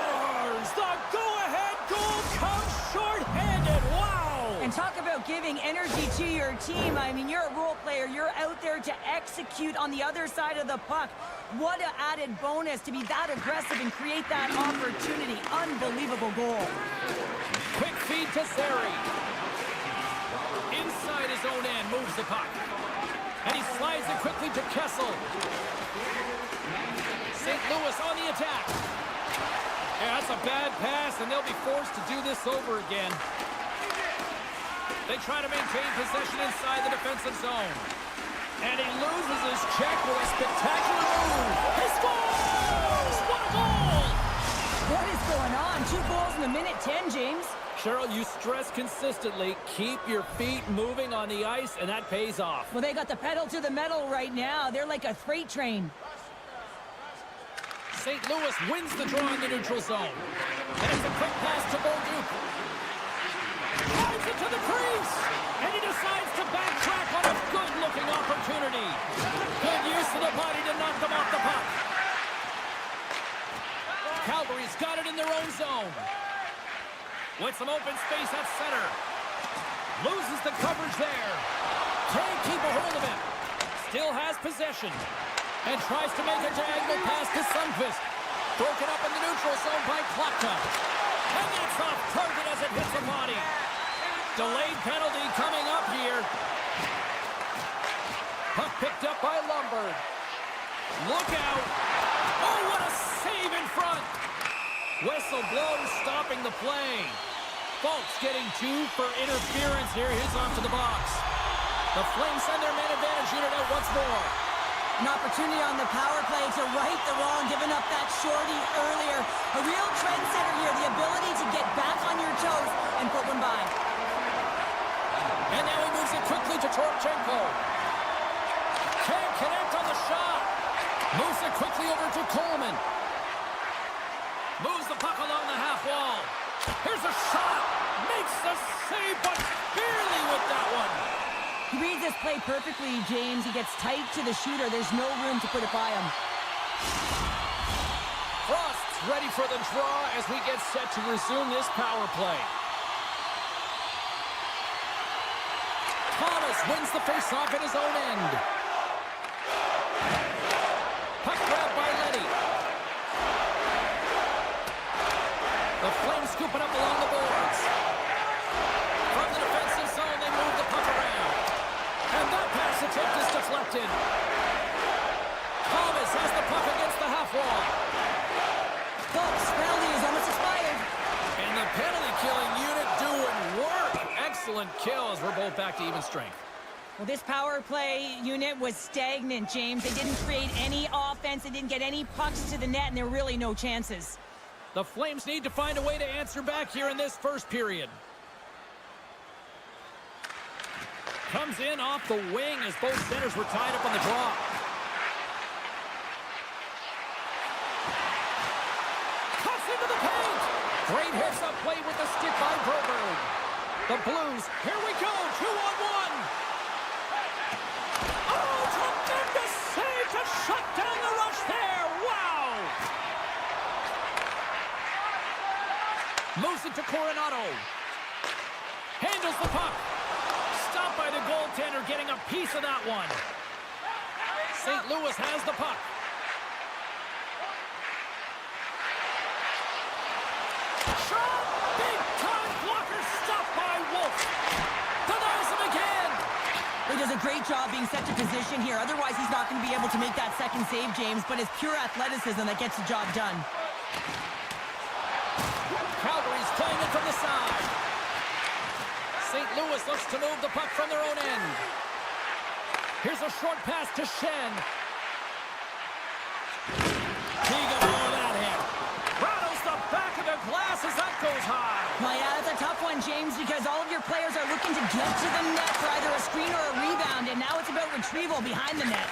S1: The go-ahead goal comes short-handed. Wow!
S2: And talk about giving energy to your team. I mean, you're a role player. You're out there to execute on the other side of the puck. What an added bonus to be that aggressive and create that opportunity. Unbelievable goal.
S1: Quick feed to Zary. Inside his own end, moves the puck. And he slides it quickly to Kessel. St. Louis on the attack. Yeah, that's a bad pass, and they'll be forced to do this over again. They try to maintain possession inside the defensive zone. And he loses his check with a spectacular move. He scores! What a goal!
S2: What is going on? 2 goals in a minute 10, James.
S1: Cheryl, you stress consistently, keep your feet moving on the ice, and that pays off.
S2: Well, they got the pedal to the metal right now. They're like a freight train.
S1: St. Louis wins the draw in the neutral zone. And it's a quick pass to Bolduc. Drives it to the crease. And he decides to backtrack on a good-looking opportunity. Good use of the body to knock them off the puck. Calgary's got it in their own zone. With some open space at center. Loses the coverage there. Can't keep a hold of it. Still has possession. And tries to make a diagonal pass to Sundqvist. Broken up in the neutral zone by Klapka. And that's off target as it hits the body. Delayed penalty coming up here. Puck picked up by Lombard. Look out. Oh, what a save in front. Whistle blows, stopping the play. Folks getting 2 for interference here. He's off to the box. The Flames send their man advantage unit out once more.
S2: An opportunity on the power play to right the wrong, giving up that shorty earlier. A real trendsetter here, the ability to get back on your toes and put one by.
S1: And now he moves it quickly to Torchenko. Can't connect on the shot. Moves it quickly over to Coleman. Moves the puck along the half wall. Here's a shot. Makes the save, but barely with that one.
S2: He reads this play perfectly, James. He gets tight to the shooter. There's no room to put it by him.
S1: Frost's ready for the draw as we get set to resume this power play. Thomas wins the faceoff at his own end. Puck grab by Leddy. The Flames scoop it up along the boards. From the defensive zone, they move the puck around. And that pass attempt is deflected. Thomas has the puck against the half wall.
S2: Folks, penalty is almost expired.
S1: And the penalty-killing unit doing work. Excellent kills. We're both back to even strength.
S2: Well, this power play unit was stagnant, James. They didn't create any offense. They didn't get any pucks to the net, and there were really no chances.
S1: The Flames need to find a way to answer back here in this first period. Comes in off the wing as both centers were tied up on the draw. Cuts into the paint. Great hits up play with the stick by Broberg. The Blues, here we go, 2-on-1. Oh, tremendous save to shut down the rush there. Wow. Moves it to Coronado. Handles the puck. Stopped by the goaltender, getting a piece of that one. St. Louis has the puck. Shot! Big time blocker stopped by Wolf. Denies him again.
S2: He does a great job being set to position here. Otherwise, he's not going to be able to make that second save, James, but it's pure athleticism that gets the job done.
S1: Calgary's playing it from the side. St. Louis looks to move the puck from their own end. Here's a short pass to Shen. He got all of that hit. Rattles the back of the glass as that goes high.
S2: Well, yeah, that's a tough one, James, because all of your players are looking to get to the net for either a screen or a rebound, and now it's about retrieval behind the net.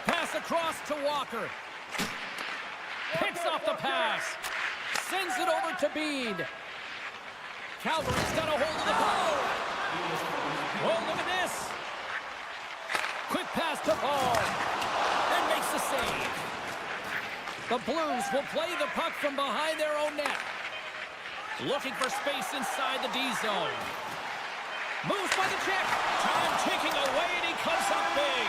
S1: Pass across to Walker. Picks off the pass. Sends it over to Bede. Calgary's got a hold of the puck. Oh, look at this. Quick pass to Paul. And makes the save. The Blues will play the puck from behind their own net. Looking for space inside the D zone. Moves by the check. Time ticking away, and he comes up big.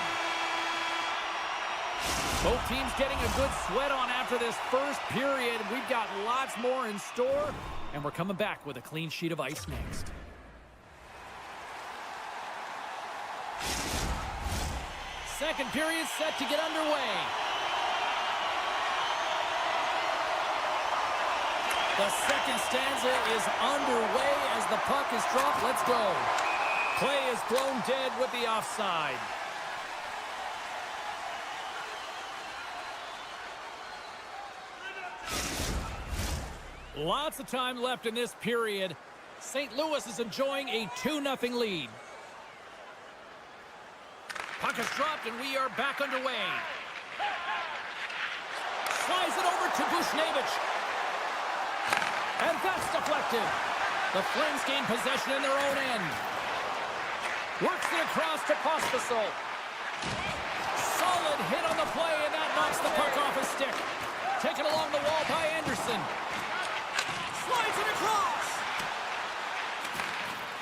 S1: Both teams getting a good sweat on after this first period. We've got lots more in store, and we're coming back with a clean sheet of ice next. Second period set to get underway. The second stanza is underway as the puck is dropped. Let's go. Play is blown dead with the offside. Lots of time left in this period. St. Louis is enjoying a 2-0 lead. Puck is dropped and we are back underway. Slides it over to Bushnevich. And that's deflected. The Flames gain possession in their own end. Works it across to Pospisil. Solid hit on the play, and that knocks the puck off his stick. Taken along the wall by Anderson. Slides it across.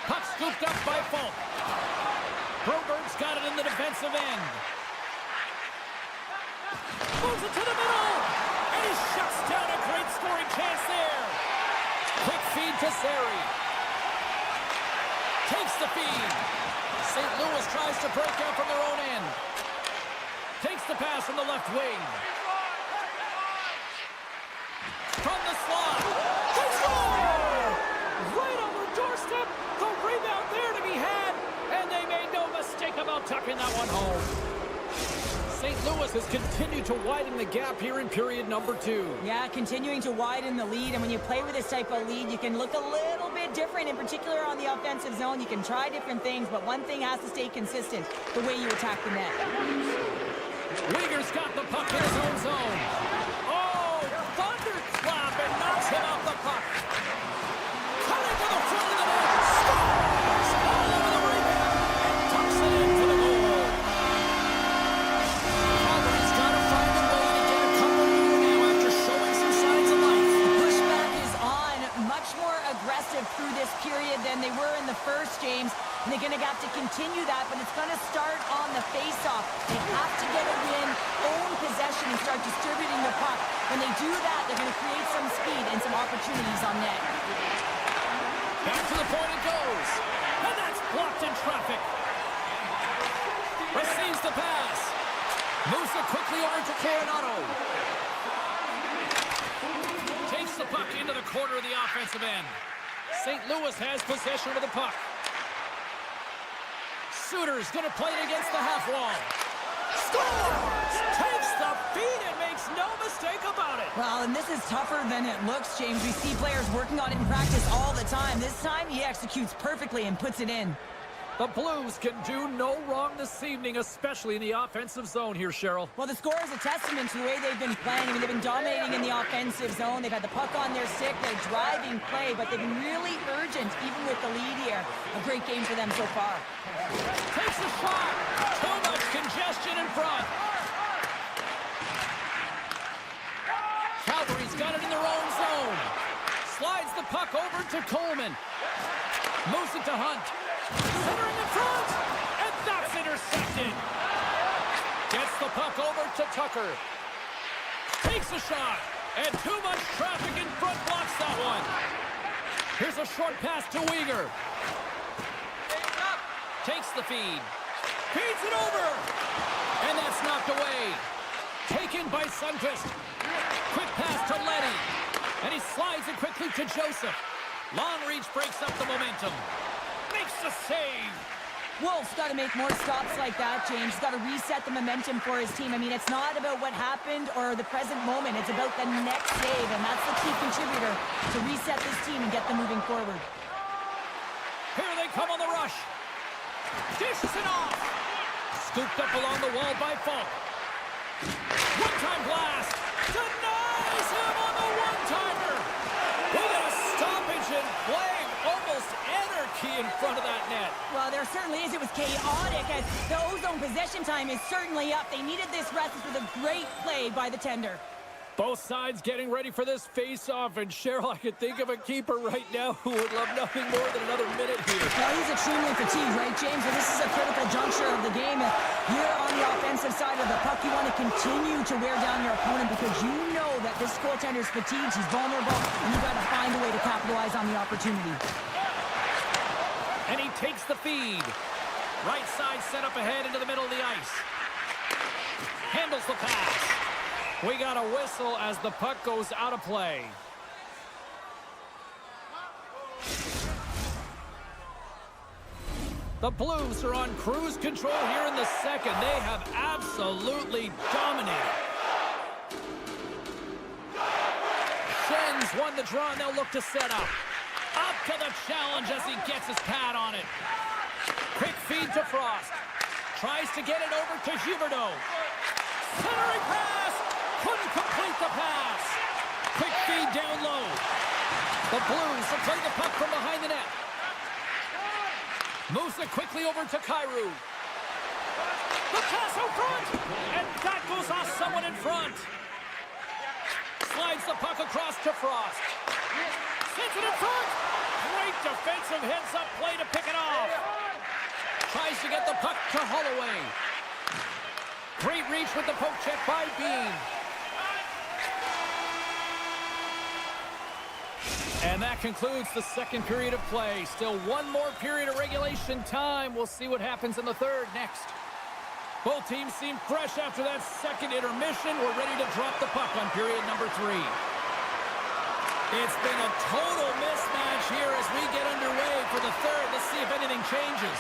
S1: Puck scooped up by Falk. Broberg's got it in the defensive end. Moves it to the middle. And he shuts down a great scoring chance there. Quick feed to Sari. Takes the feed. St. Louis tries to break out from their own end. Takes the pass from the left wing. From the slot. They score! Right on their doorstep. The rebound there to be had. And they made no mistake about tucking that one home. St. Louis has continued to widen the gap here in period number 2.
S2: Yeah, continuing to widen the lead, and when you play with this type of lead, you can look a little bit different, in particular on the offensive zone. You can try different things, but one thing has to stay consistent, the way you attack the net.
S1: Uyghur's got the puck in his own zone. Oh, thunderclap, and knocks him off the puck. Cutting to the front of the net. Scores! All over the rebound. And tucks it into the goal. Calgary's got to find a way to get a couple more now after showing some signs of life.
S2: The pushback is on, much more aggressive through this period than they were in the first, James. And they're going to have to continue that, but it's going to start on the face-off. They have to get a win, own possession, and start distributing the puck. When they do that, they're going to create some speed and some opportunities on net.
S1: Back to the point it goes. And that's blocked in traffic. Receives the pass. Moves it quickly over to Coronado. Takes the puck into the corner of the offensive end. St. Louis has possession of the puck. Suter's going to play it against the half wall. Scores! Takes the feed and makes
S3: no mistake about it.
S2: Well, and this is tougher than it looks, James. We see players working on it in practice all the time. This time, he executes perfectly and puts it in.
S3: The Blues can do no wrong this evening, especially in the offensive zone here, Cheryl.
S2: Well, the score is a testament to the way they've been playing. I mean, they've been dominating in the offensive zone. They've had the puck on their stick. They're driving play, but they've been really urgent, even with the lead here. A great game for them so far.
S3: Takes a shot. Too much congestion in front. Calgary's got it in their own zone. Slides the puck over to Coleman. Moves it to Hunt. Centering in front. And that's intercepted. Gets the puck over to Tucker. Takes a shot. And too much traffic in front blocks that one. Here's a short pass to Weegar. Takes the feed. Feeds it over. And that's knocked away. Taken by Sundqvist. Quick pass to Leddy. And he slides it quickly to Joseph. Long reach breaks up the momentum. Makes the save.
S2: Wolf's got to make more stops like that, James. He's got to reset the momentum for his team. I mean, it's not about what happened or the present moment. It's about the next save, and that's the key contributor to reset this team and get them moving forward.
S3: Here they come on the rush. Dishes it off. Scooped up along the wall by Falk. One-time blast. Denies him on the one-timer. With a stoppage in play. Almost anarchy in front of that net.
S2: Well, there certainly is. It was chaotic as the ozone possession time is certainly up. They needed this rest with a great play by the tender.
S3: Both sides getting ready for this face-off, and Cheryl, I could think of a keeper right now who would love nothing more than another minute here.
S2: Well, he's extremely fatigued, right, James? And this is a critical juncture of the game. Here on the offensive side of the puck, you want to continue to wear down your opponent because you know that this goaltender's fatigued, he's vulnerable, and you've got to find a way to capitalize on the opportunity.
S3: And he takes the feed. Right side set up ahead into the middle of the ice. Handles the pass. We got a whistle as the puck goes out of play. The Blues are on cruise control here in the second. They have absolutely dominated. Schen's won the draw, and they'll look to set up. Up to the challenge as he gets his pad on it. Quick feed to Frost. Tries to get it over to Huberdeau. Centering pass. Couldn't complete the pass. Quick feed down low. The Blues will play the puck from behind the net. Moves it quickly over to Kyrou. The pass out front. And that goes off someone in front. Slides the puck across to Frost. Sends it in front. Great defensive heads-up play to pick it off. Tries to get the puck to Holloway. Great reach with the poke check by Bean. And that concludes the second period of play. Still one more period of regulation time. We'll see what happens in the third next. Both teams seem fresh after that second intermission. We're ready to drop the puck on period number 3. It's been a total mismatch here as we get underway for the third. Let's see if anything changes.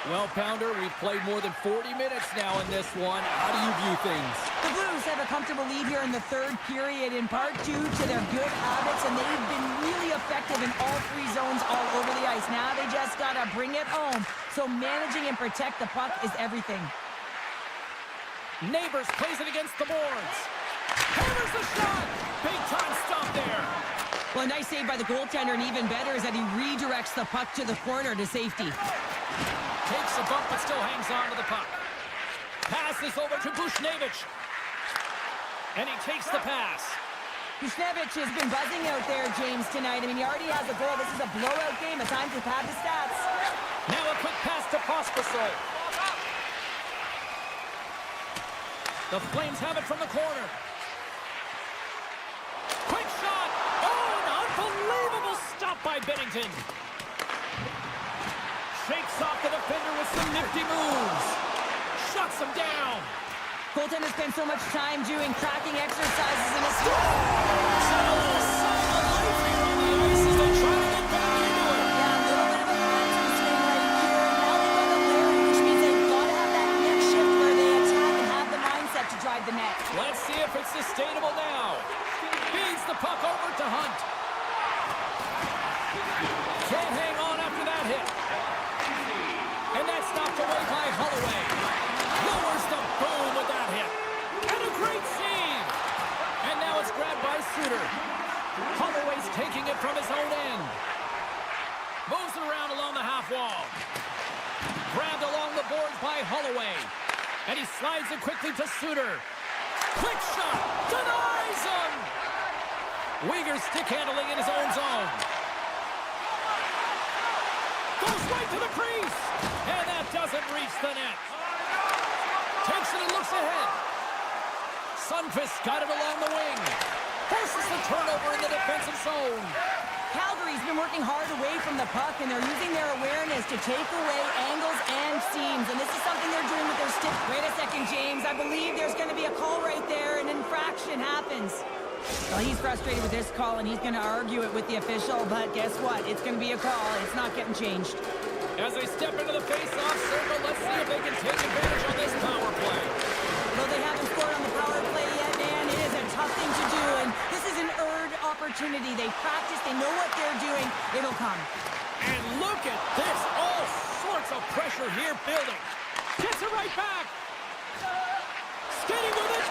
S3: Well, Pounder, we've played more than 40 minutes now in this one. How do you view things?
S2: The Blues have a comfortable lead here in the third period, in part due to their good habits, and they've been really effective in all 3 zones all over the ice. Now they just got to bring it home, so managing and protect the puck is everything.
S3: Neighbors plays it against the boards. Hammers the shot. Big time stop there.
S2: Well, a nice save by the goaltender, and even better is that he redirects the puck to the corner to safety.
S3: Takes a bump but still hangs on to the puck. Passes over to Bushnevich. And he takes the pass.
S2: Bushnevich has been buzzing out there, James, tonight. I mean, he already has a goal. This is a blowout game. It's time to pad the stats.
S3: Now a quick pass to Pospisil. The Flames have it from the corner. Quick shot. Oh, an unbelievable stop by Bennington. Shakes off the defender with some nifty moves. Shuts him down.
S2: Goaltender spent so much time doing tracking exercises in his...
S3: Sign of life here on the ice as they try to get back into it.
S2: Yeah, a little bit of a momentum swing right here. Now they've got the Larry, which means they've got to have that next shift where they attack and have the mindset to drive the net.
S3: Let's see if it's sustained. taking it from his own end. Moves it around along the half wall. Grabbed along the boards by Holloway. And he slides it quickly to Suter. Quick shot. Denies him. Uyghur stick handling in his own zone. Goes right to the crease. And that doesn't reach the net. Takes it and looks ahead. Sundqvist got it along the wing. Forces the turnover in the defensive zone.
S2: Calgary's been working hard away from the puck, and they're using their awareness to take away angles and seams, and this is something they're doing with their stick. Wait a second, James. I believe there's going to be a call right there. An infraction happens. Well, he's frustrated with this call, and he's going to argue it with the official, but guess what? It's going to be a call. It's not getting changed.
S3: As they step into the face-off circle, let's see if they can take advantage on this power play.
S2: Though they haven't scored on the power play yet, man, it is a tough thing to do, and this is an earned opportunity. They practice, they know what they're doing. It'll come.
S3: And look at this. All sorts of pressure here building. Gets it right back. Skating with it.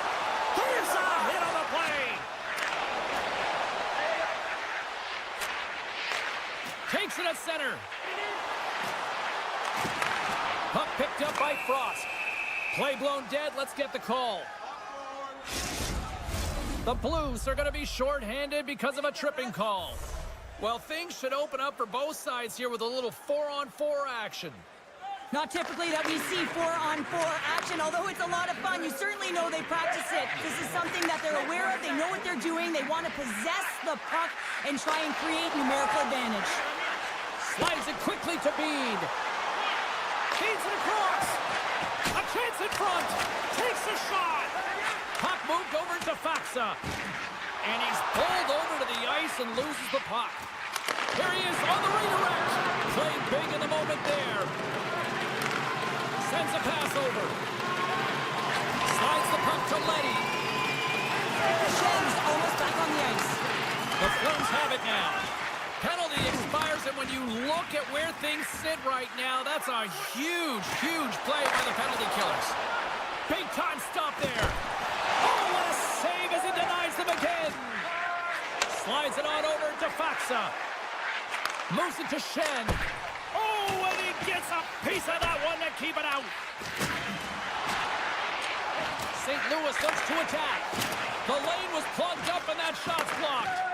S3: Here's a hit on the play. Takes it at center. Puck picked up by Frost. Play blown dead. Let's get the call. The Blues are going to be shorthanded because of a tripping call. Well, things should open up for both sides here with a little 4-on-4 action.
S2: Not typically that we see 4-on-4 action, although it's a lot of fun. You certainly know they practice it. This is something that they're aware of. They know what they're doing. They want to possess the puck and try and create numerical advantage.
S3: Slides it quickly to Bean. Feeds it across. A chance in front. Takes a shot. Puck moved over to Faxa. And he's pulled over to the ice and loses the puck. Here he is on the redirect. Playing big in the moment there. Sends a pass over. Slides the puck to Leddy.
S2: Shen's almost back on the ice.
S3: The Flames have it now. Penalty expires, and when you look at where things sit right now, that's a huge, huge play by the penalty killers. Big time stop there. Oh, what a save as he denies them again. Slides it on over to Faxa. Moves it to Shen. Oh, and he gets a piece of that one to keep it out. St. Louis looks to attack. The lane was plugged up and that shot's blocked.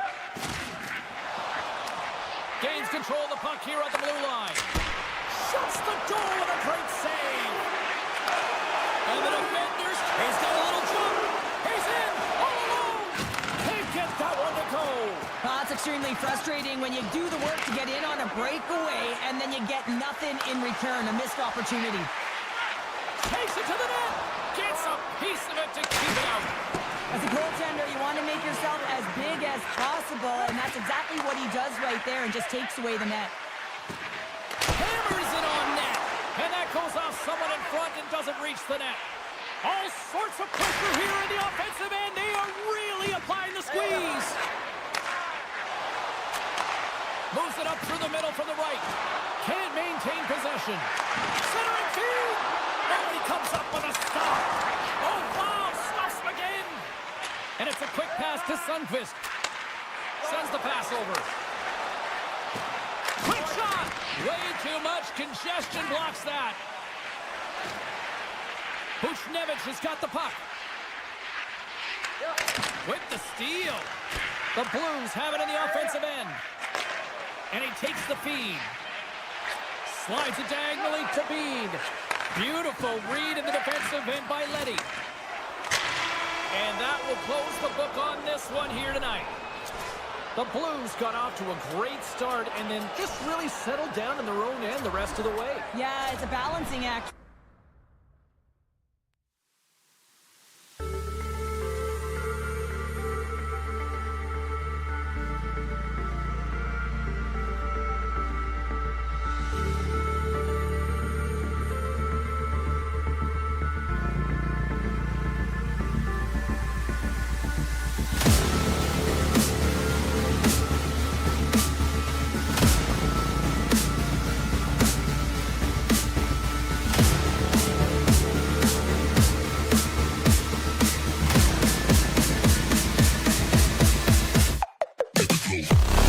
S3: Gains control of the puck here at the blue line. Shuts the door with a great save. And the defenders, he's got a little jump. He's in, all alone. Can't get that one to go.
S2: Well, that's extremely frustrating when you do the work to get in on a breakaway and then you get nothing in return, a missed opportunity.
S3: Takes it to the net. Gets a piece of it to keep it out.
S2: As a goaltender, you want to make yourself as big as possible, and that's exactly what he does right there and just takes away the net.
S3: Hammers it on net. And that goes off someone in front and doesn't reach the net. All sorts of pressure here in the offensive end. They are really applying the squeeze. Moves it up through the middle from the right. Can't maintain possession. Centering field. And he comes up with a stop. Oh, wow. Stops him again. And it's a quick pass to Sundqvist. Sends the pass over. Quick shot. Way too much congestion blocks that. Buchnevich has got the puck. With the steal. The Blues have it in the offensive end. And he takes the feed. Slides it diagonally to Bean. Beautiful read in the defensive end by Leddy. And that will close the book on this one here tonight. The Blues got off to a great start and then just really settled down in their own end the rest of the way.
S2: Yeah, it's a balancing act.
S5: Go.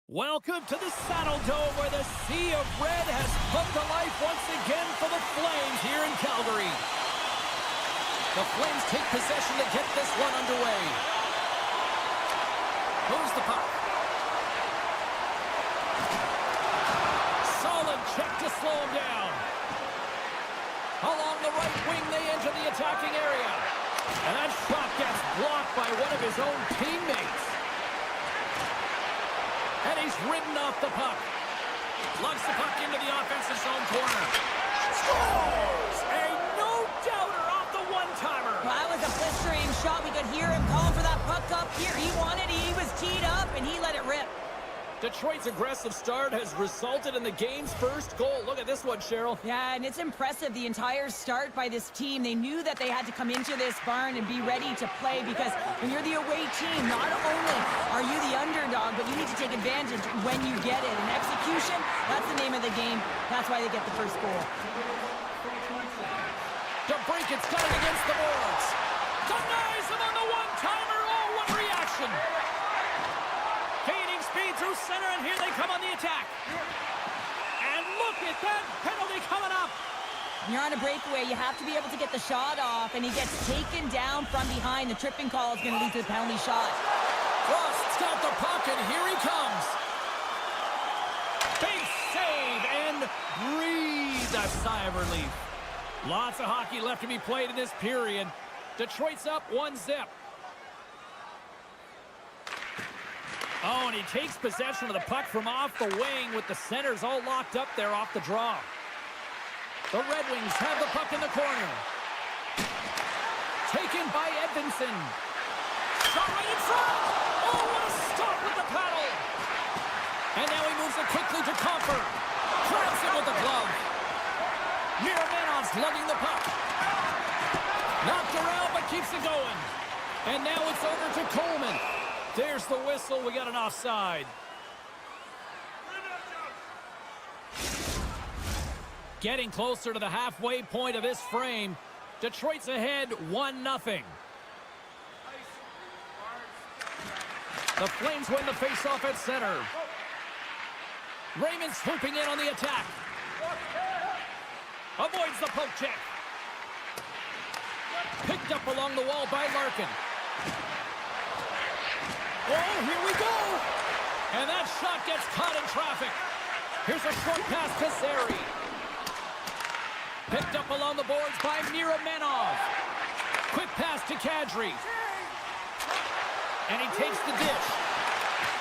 S3: Welcome to the Saddle Dome, where the Sea of Red has come to life once again for the Flames here in Calgary. The Flames take possession to get this one underway. Moves the puck. Solid check to slow him down. Along the right wing, they enter the attacking area. And that shot gets blocked by one of his own teammates. And he's ridden off the puck. Lugs the puck into the offensive zone corner. Scores! A no-doubter off the one-timer.
S2: Well, that was a blistering shot. We could hear him call for that puck up here. He wanted it. He was teed up, and he let it rip.
S3: Detroit's aggressive start has resulted in the game's first goal. Look at this one, Cheryl.
S2: Yeah, and it's impressive, the entire start by this team. They knew that they had to come into this barn and be ready to play, because when you're the away team, not only are you the underdog, but you need to take advantage when you get it. And execution, that's the name of the game. That's why they get the first goal.
S3: DeBrincat's got it against the boards. Denies him on the one-timer. Oh, what reaction. Gaining speed through center, and here they come on the attack. And look at that penalty coming up.
S2: When you're on a breakaway, you have to be able to get the shot off, and he gets taken down from behind. The tripping call is going to lead to the penalty shot.
S3: Frost's got the puck, and here he comes. Big save, and breathe a sigh of relief. Lots of hockey left to be played in this period. Detroit's up 1-0. Oh, and he takes possession of the puck from off the wing with the centers all locked up there off the draw. The Red Wings have the puck in the corner. Taken by Edvinsson. Shot right in front. Oh, what a stop with the paddle. And now he moves it quickly to Comfort. Grabs it with the glove. Miramenov's lugging the puck. Knocked around, but keeps it going. And now it's over to Coleman. There's the whistle. We got an offside. Getting closer to the halfway point of this frame. Detroit's ahead 1-0. The Flames win the faceoff at center. Raymond swooping in on the attack. Avoids the poke check. Picked up along the wall by Larkin. Oh, here we go! And that shot gets caught in traffic. Here's a short pass to Zary. Picked up along the boards by Miramenov. Quick pass to Kadri. And he takes the dish.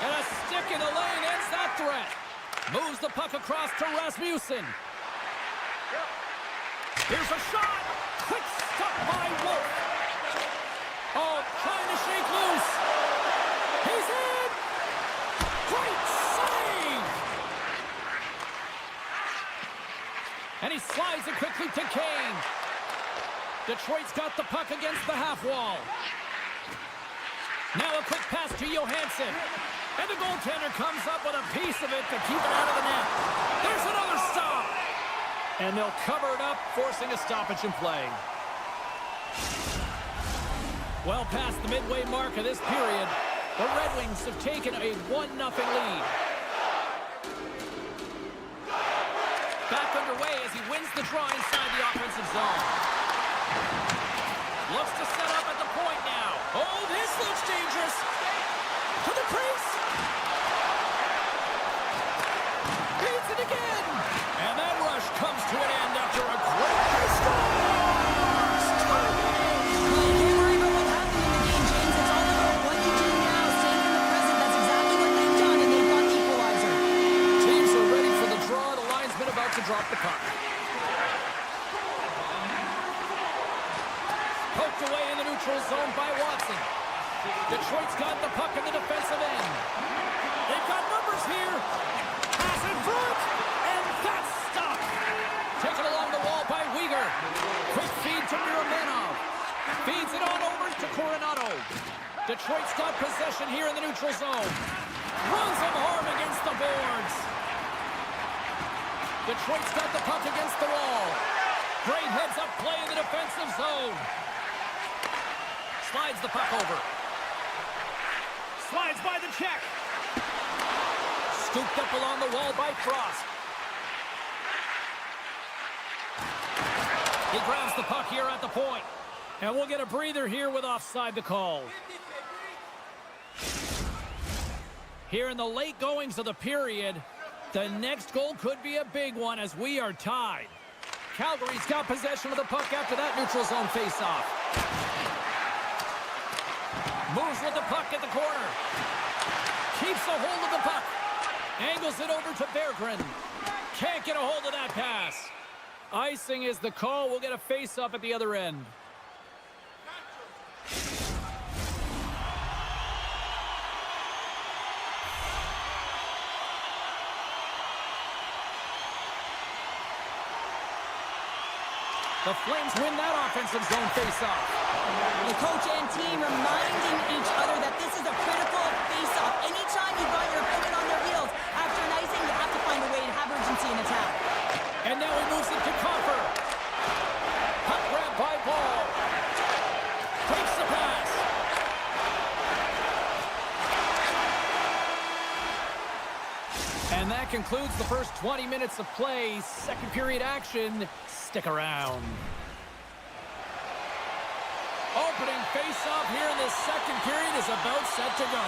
S3: And a stick in the lane ends that threat. Moves the puck across to Rasmussen. Here's a shot. Quick stop by Wolf. Oh, trying to shake loose. He's in! Great save! And he slides it quickly to Kane. Detroit's got the puck against the half wall. Now a quick pass to Johansson. And the goaltender comes up with a piece of it to keep it out of the net. There's another stop! And they'll cover it up, forcing a stoppage in play. Well past the midway mark of this period, the Red Wings have taken a 1-0 lead. Back underway as he wins the draw inside the offensive zone. Looks to set up at the point now. Oh, this looks dangerous. To the crease. Beats it again. And that rush comes to an end after a great score. To drop the puck. Poked away in the neutral zone by Watson. Detroit's got the puck in the defensive end. They've got numbers here. Pass in front, and that's stopped. Taken along the wall by Weegar. Quick feed to Miramenov. Feeds it on over to Coronado. Detroit's got possession here in the neutral zone. Runs him hard against the boards. Detroit's got the puck against the wall. Great heads-up play in the defensive zone. Slides the puck over. Slides by the check. Scooped up along the wall by Frost. He grabs the puck here at the point. And we'll get a breather here with offside the call. Here in the late goings of the period, the next goal could be a big one as we are tied. Calgary's got possession of the puck after that neutral zone faceoff. Moves with the puck at the corner. Keeps a hold of the puck. Angles it over to Berggren. Can't get a hold of that pass. Icing is the call. We'll get a face-off at the other end. The Flames win that offensive zone face-off.
S2: The coach and team reminding each other that this is a critical face-off. Anytime you've got your opponent on their heels after an icing, you have to find a way to have urgency in attack.
S3: And now he moves it to Copper. Puck grab by Ball. Takes the pass. And that concludes the first 20 minutes of play. Second period action. Stick around. Opening face-off here in the second period is about set to go.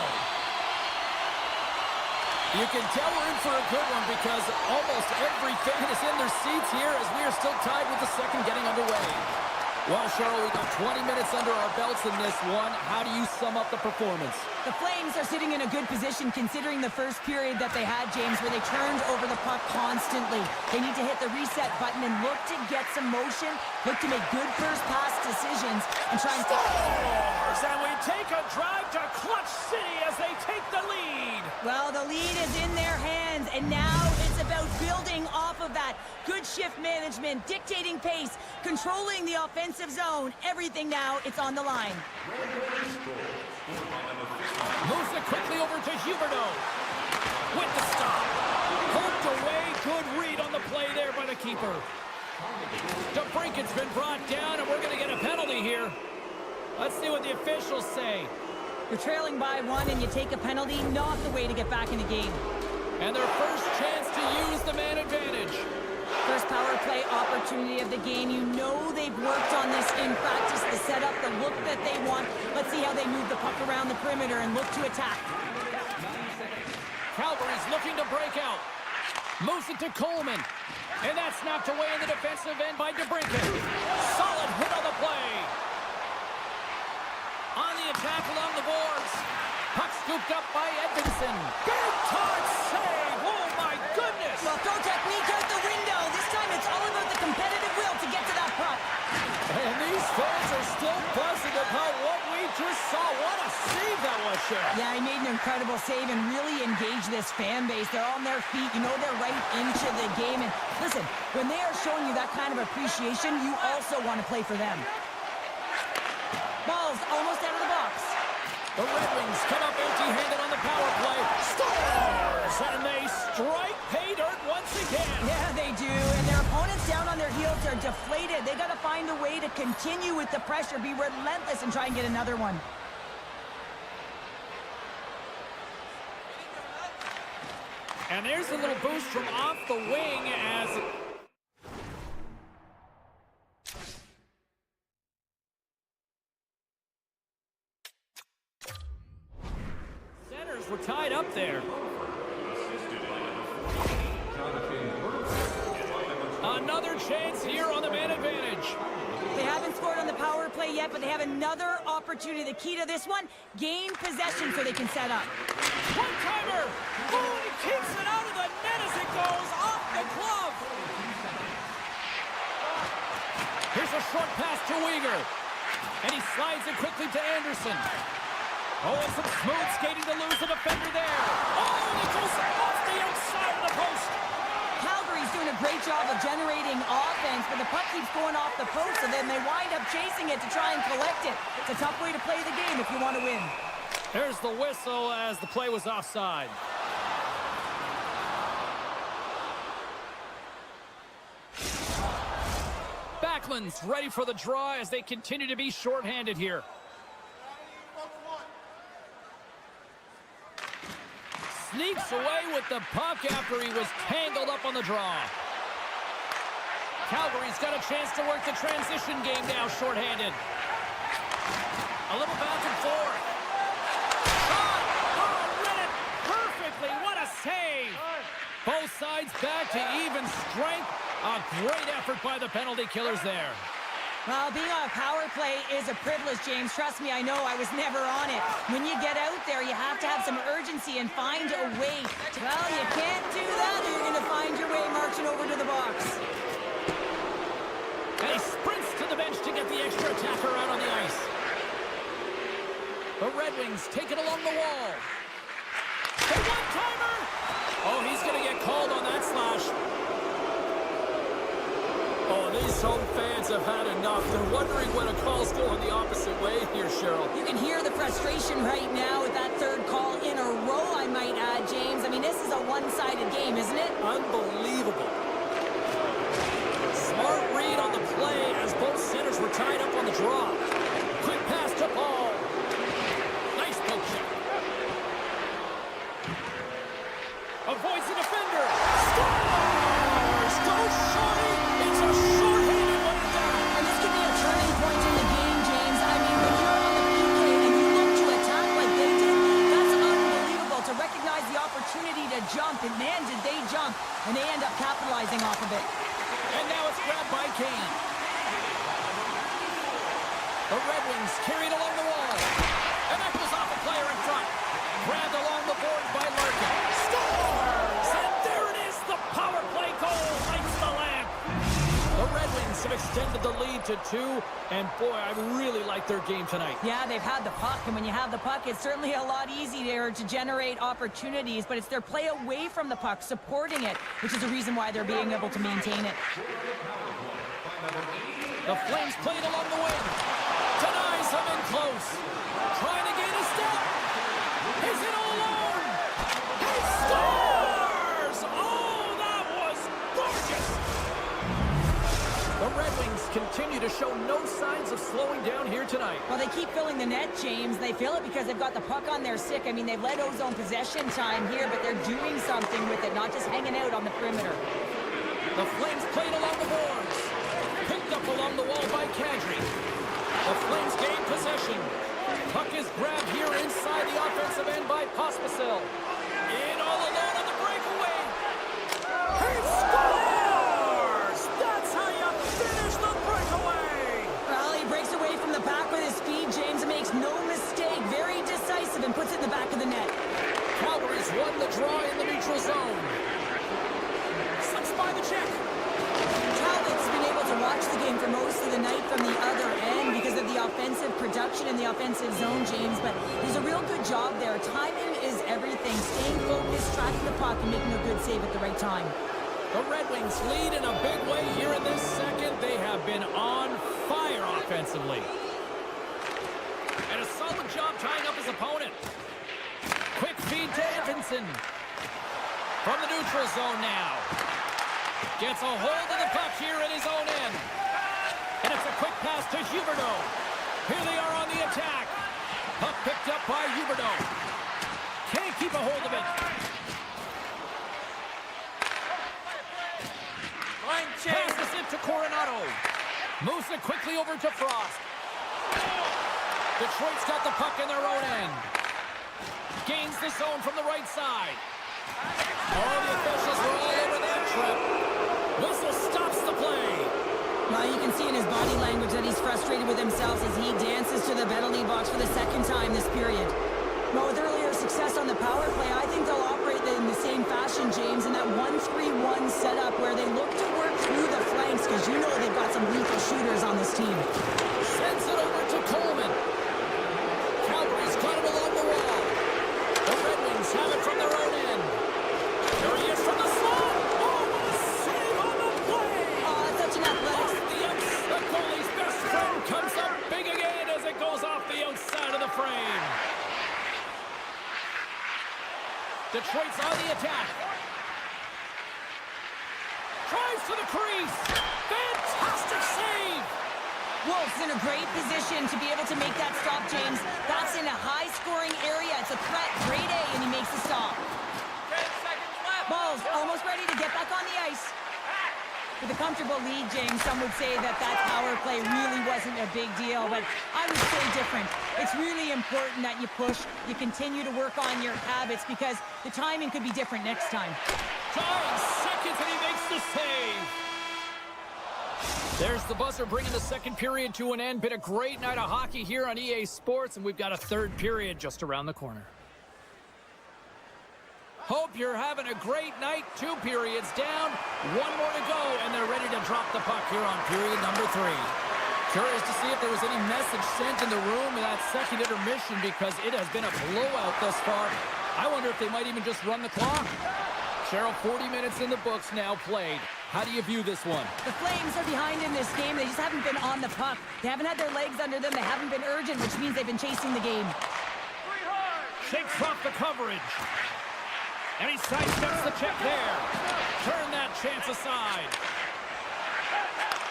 S3: You can tell we're in for a good one because almost every fan is in their seats here as we are still tied with the second getting underway. Well, Cheryl, we got 20 minutes under our belts in this one. How do you sum up the performance?
S2: The Flames are sitting in a good position considering the first period that they had, James, where they turned over the puck constantly. They need to hit the reset button and look to get some motion, look to make good first pass decisions, and try and...
S3: Scores! And we take a drive to Clutch City as they take the lead.
S2: Well, the lead is in their hands, and now it's about building off of that. Good shift management, dictating pace, controlling the offensive zone. Everything now, it's on the line.
S3: Moves it quickly over to Huberdeau. With the stop. Poked away. Good read on the play there by the keeper. DeBrincat's been brought down, and we're going to get a penalty here. Let's see what the officials say.
S2: You're trailing by one and you take a penalty, not the way to get back in the game.
S3: And their first chance to use the man advantage.
S2: First power play opportunity of the game. You know they've worked on this in practice, the setup, the look that they want. Let's see how they move the puck around the perimeter and look to attack.
S3: Calgary's looking to break out. Moves it to Coleman. And that's knocked away in the defensive end by DeBrincat. Solid hit on the play. On the attack along the boards. Puck scooped up by Edmondson. Big time save. Oh, my goodness.
S2: Well, throw technique out the window. This time it's all about the competitive will to get to that puck.
S3: And these fans are still buzzing about what we just saw. What a save that was, Sheriff.
S2: Yeah, he made an incredible save and really engaged this fan base. They're on their feet. You know they're right into the game. And listen, when they are showing you that kind of appreciation, you also want to play for them. Ball's almost out of the box.
S3: The Red Wings come up empty-handed on the power play. Scores! And they strike pay dirt once again.
S2: Yeah, they do. And their opponents down on their heels are deflated. They got to find a way to continue with the pressure, be relentless, and try and get another one.
S3: And there's a little boost from off the wing as... Centers were tied up there. Another chance here on the man advantage.
S2: They haven't scored on the power play yet, but they have another opportunity. The key to this one, gain possession so they can set up.
S3: One-timer! Oh, he kicks it out of the net as it goes off the glove. Here's a short pass to Weegar. And he slides it quickly to Anderson. Oh, and some smooth skating to lose the defender there. Oh, and it goes off the outside of the post.
S2: Calgary's doing a great job of generating offense, but the puck keeps going off the post, and then they wind up chasing it to try and collect it. It's a tough way to play the game if you want to win.
S3: There's the whistle as the play was offside. Backlund's ready for the draw as they continue to be shorthanded here. sneaks away with the puck after he was tangled up on the draw. Calgary's got a chance to work the transition game now, shorthanded. A little back and forth. Shot! Oh, read it perfectly. What a save! Both sides back to even strength. A great effort by the penalty killers there.
S2: Well, being on a power play is a privilege, James. Trust me, I know. I was never on it. When you get out there, you have to have some urgency and find a way. Well, you can't do that, or you're going to find your way marching over to the box.
S3: And he sprints to the bench to get the extra attacker out on the ice. The Red Wings take it along the wall. The one-timer! Oh, he's going to get called on that slash. Oh, these home fans have had enough. They're wondering when a call's going the opposite way here, Cheryl.
S2: You can hear the frustration right now with that third call in a row, I might add, James. I mean, this is a one-sided game, isn't it?
S3: Unbelievable. Smart read on the play as both centers were tied up on the draw. Quick pass to Paul. Nice poke check. Avoids the defender. Scores! Goes shorty. It's a short-handed one down.
S2: And this could be a turning point in the game, James. I mean, when you're on the PK and you look to attack like they did, that's unbelievable. To recognize the opportunity to jump, and man, did they jump. And they end up capitalizing off of it.
S3: And now it's grabbed by Kane. The Red Wings carried along the wall. And that goes off a player in front. Grabbed along the boards by Larkin. Scores! And there it is, the power play goal lights the lamp. The Red Wings have extended the lead to 2. And boy, I really like their game tonight.
S2: Yeah, they've had the puck, and when you have the puck, it's certainly a lot easier to generate opportunities, but it's their play away from the puck, supporting it, which is the reason why they're being able to maintain it.
S3: The Flames played along the wing. Denies him in close. Trying to gain a step. Is it all alone? He scores! Oh, that was gorgeous! The Red Wings continue to show no signs of slowing down here tonight.
S2: Well, they keep filling the net, James. They fill it because they've got the puck on their stick. I mean, they've led ozone possession time here, but they're doing something with it, not just hanging out on the perimeter.
S3: The Flames played along the boards. Picked up along the wall by Kadri. The Flames gain possession. Puck is grabbed here inside the offensive end by Pospisil. In all alone on the breakaway. He scores! That's how you finish the breakaway!
S2: Well, he breaks away from the pack with his speed, James, and makes no mistake. Very decisive and puts it in the back of the net.
S3: Calgary's won the draw in the neutral zone. Slips by the check.
S2: Talbot's been able to watch the game for most of the night from the other end because of the offensive production in the offensive zone, James, but there's a real good job there. Timing is everything. Staying focused, tracking the puck, and making a good save at the right time.
S3: The Red Wings lead in a big way here in this second. They have been on fire offensively. And a solid job tying up his opponent. Quick feed to Edvinson. From the neutral zone now. Gets a hold of the puck here in his own end. And it's a quick pass to Huberdeau. Here they are on the attack. Puck picked up by Huberdeau. Can't keep a hold of it. Passes it to Coronado. Moves it quickly over to Frost. Detroit's got the puck in their own end. Gains the zone from the right side. All the officials were all over that trip. Whistle stops the play.
S2: Well, you can see in his body language that he's frustrated with himself as he dances to the penalty box for the second time this period. Well, with earlier success on the power play, I think they'll operate in the same fashion, James, in that 1-3-1 setup where they look to work through the flanks because you know they've got some lethal shooters on this team.
S3: Sends it over to Coleman. Calgary's got it along the wall. The Red Wings have it from their own end. There he is from the slot. Oh, what a save on the play.
S2: Oh, that's such an athletic.
S3: Off the ice. The goalie's best friend comes up big again as it goes off the outside of the frame. Detroit's on the attack. Drives to the crease. Fantastic save.
S2: Wolf's in a great position to be able to make that stop, James. That's in a high-scoring area. It's a threat, grade A, and he makes the stop. With a comfortable lead, James, some would say that power play really wasn't a big deal, but I would say different. It's really important that you push, you continue to work on your habits because the timing could be different next time.
S3: Tying seconds, and he makes the save. There's the buzzer bringing the second period to an end. Been a great night of hockey here on EA Sports, and we've got a third period just around the corner. Hope you're having a great night. 2 periods down, 1 more to go, and they're ready to drop the puck here on period number 3. Curious to see if there was any message sent in the room in that second intermission because it has been a blowout thus far. I wonder if they might even just run the clock. Cheryl, 40 minutes in the books now played. How do you view this one?
S2: The Flames are behind in this game. They just haven't been on the puck. They haven't had their legs under them. They haven't been urgent, which means they've been chasing the game.
S3: Shakes off the coverage. And he sidesteps the check there. Turn that chance aside.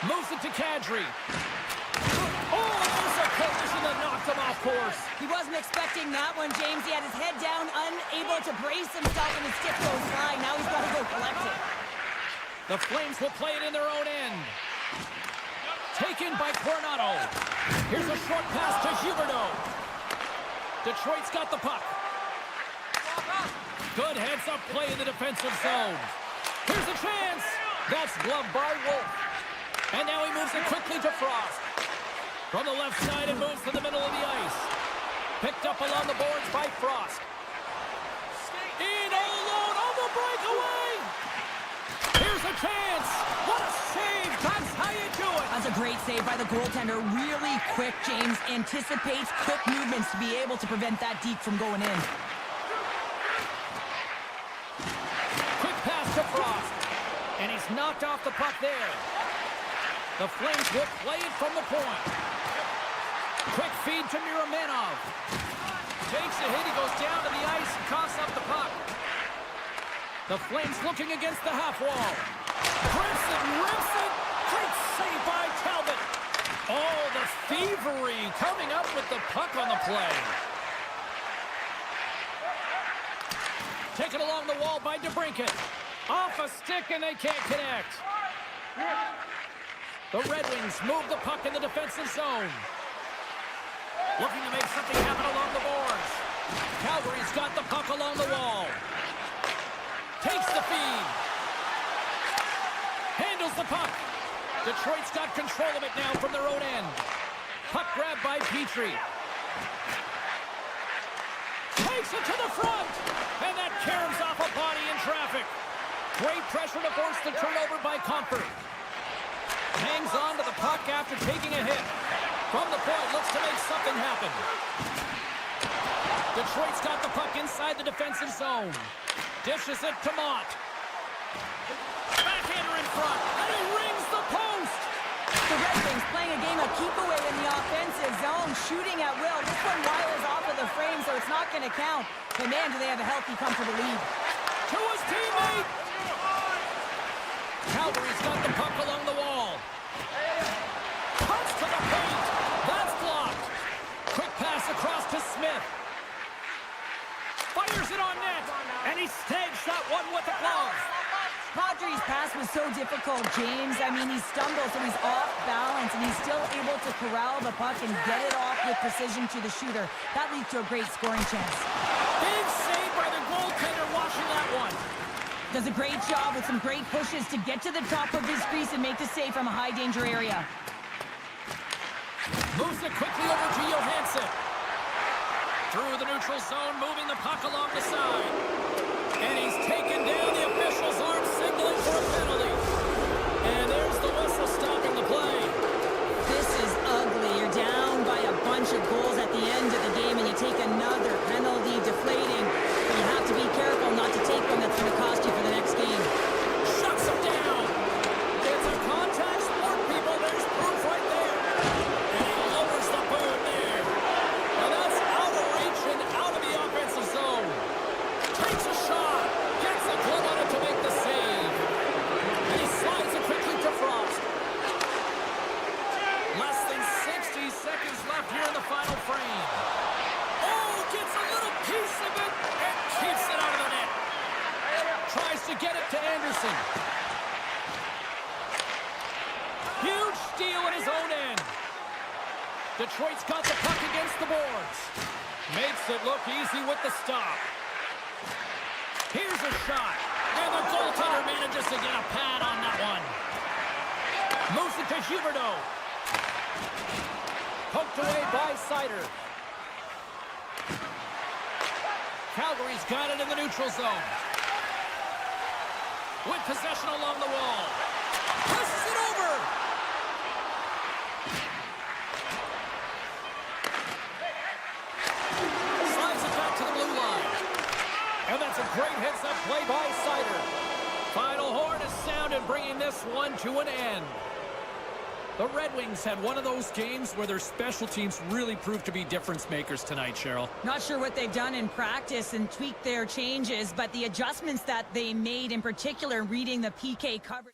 S3: Moves it to Kadri. Oh, there's a collision that knocked him off course.
S2: He wasn't expecting that one, James. He had his head down, unable to brace himself, and his stick goes flying. Now he's got to go collect it.
S3: The Flames will play it in their own end. Taken by Coronado. Here's a short pass to Huberdeau. Detroit's got the puck. Good heads-up play in the defensive zone. Here's a chance. That's gloved by Wolf. And now he moves it quickly to Frost. From the left side, it moves to the middle of the ice. Picked up along the boards by Frost. In all alone on the breakaway. Here's a chance. What a save. That's how you do it.
S2: That's a great save by the goaltender. Really quick, James. Anticipates quick movements to be able to prevent that deke from going in.
S3: To Frost, and he's knocked off the puck there. The Flames will play it from the point. Quick feed to Miromanov. Takes a hit, he goes down to the ice and coughs up the puck. The Flames looking against the half wall. Grips it, rips it. Great save by Talbot. Oh, the thievery coming up with the puck on the play. Taken along the wall by DeBrincat. Off a stick, and they can't connect. The Red Wings move the puck in the defensive zone. Looking to make something happen along the boards. Calgary's got the puck along the wall. Takes the feed. Handles the puck. Detroit's got control of it now from their own end. Puck grabbed by Petrie. Takes it to the front. And that caroms off a body in traffic. Great pressure to force the turnover by Comfort. Hangs on to the puck after taking a hit. From the point, looks to make something happen. Detroit's got the puck inside the defensive zone. Dishes it to Mott. Backhander in front, and he rings the post.
S2: The Red Wings playing a game of keep away in the offensive zone, shooting at will. This one wires off of the frame, so it's not going to count. But man, do they have a healthy, comfortable lead.
S3: To his teammate. Calgary's got the puck along the wall. Cuts to the paint. That's blocked. Quick pass across to Smith. Fires it on net. And he snags that one with the glove.
S2: Padres' pass was so difficult, James. I mean, he stumbles, so he's off balance, and he's still able to corral the puck and get it off with precision to the shooter. That leads to a great scoring chance.
S3: Big save by the goaltender watching that one.
S2: Does a great job with some great pushes to get to the top of his crease and make the save from a high-danger area.
S3: Moves it quickly over to Johansson. Through the neutral zone, moving the puck along the side. And he's taken down. The official's arm signaling for a penalty. And there's the whistle stopping the play.
S2: This is ugly. You're down by a bunch of goals at the end of the game, and you take another penalty, deflating. But you have to be careful not to take one that's going to cost you for the next game.
S3: Shuts him down. It's a contact sport, people. There's proof right there. And he lowers the board there. Now that's out of reach and out of the offensive zone. Takes a shot. Gets the glove on it to make the save. And he slides it quickly to Frost. Less than 60 seconds left here in the final frame. Oh, gets a Detroit's got the puck against the boards. Makes it look easy with the stop. Here's a shot. And the goaltender manages to get a pad on that one. Moves it to Huberdeau. Poked away by Sider. Calgary's got it in the neutral zone. With possession along the wall. Passes it over. Slides it back to the blue line. And that's a great heads-up play by Sider. Final horn is sounded, bringing this one to an end. The Red Wings had one of those games where their special teams really proved to be difference makers tonight, Cheryl.
S2: Not sure what they've done in practice and tweaked their changes, but the adjustments that they made, in particular reading the PK coverage.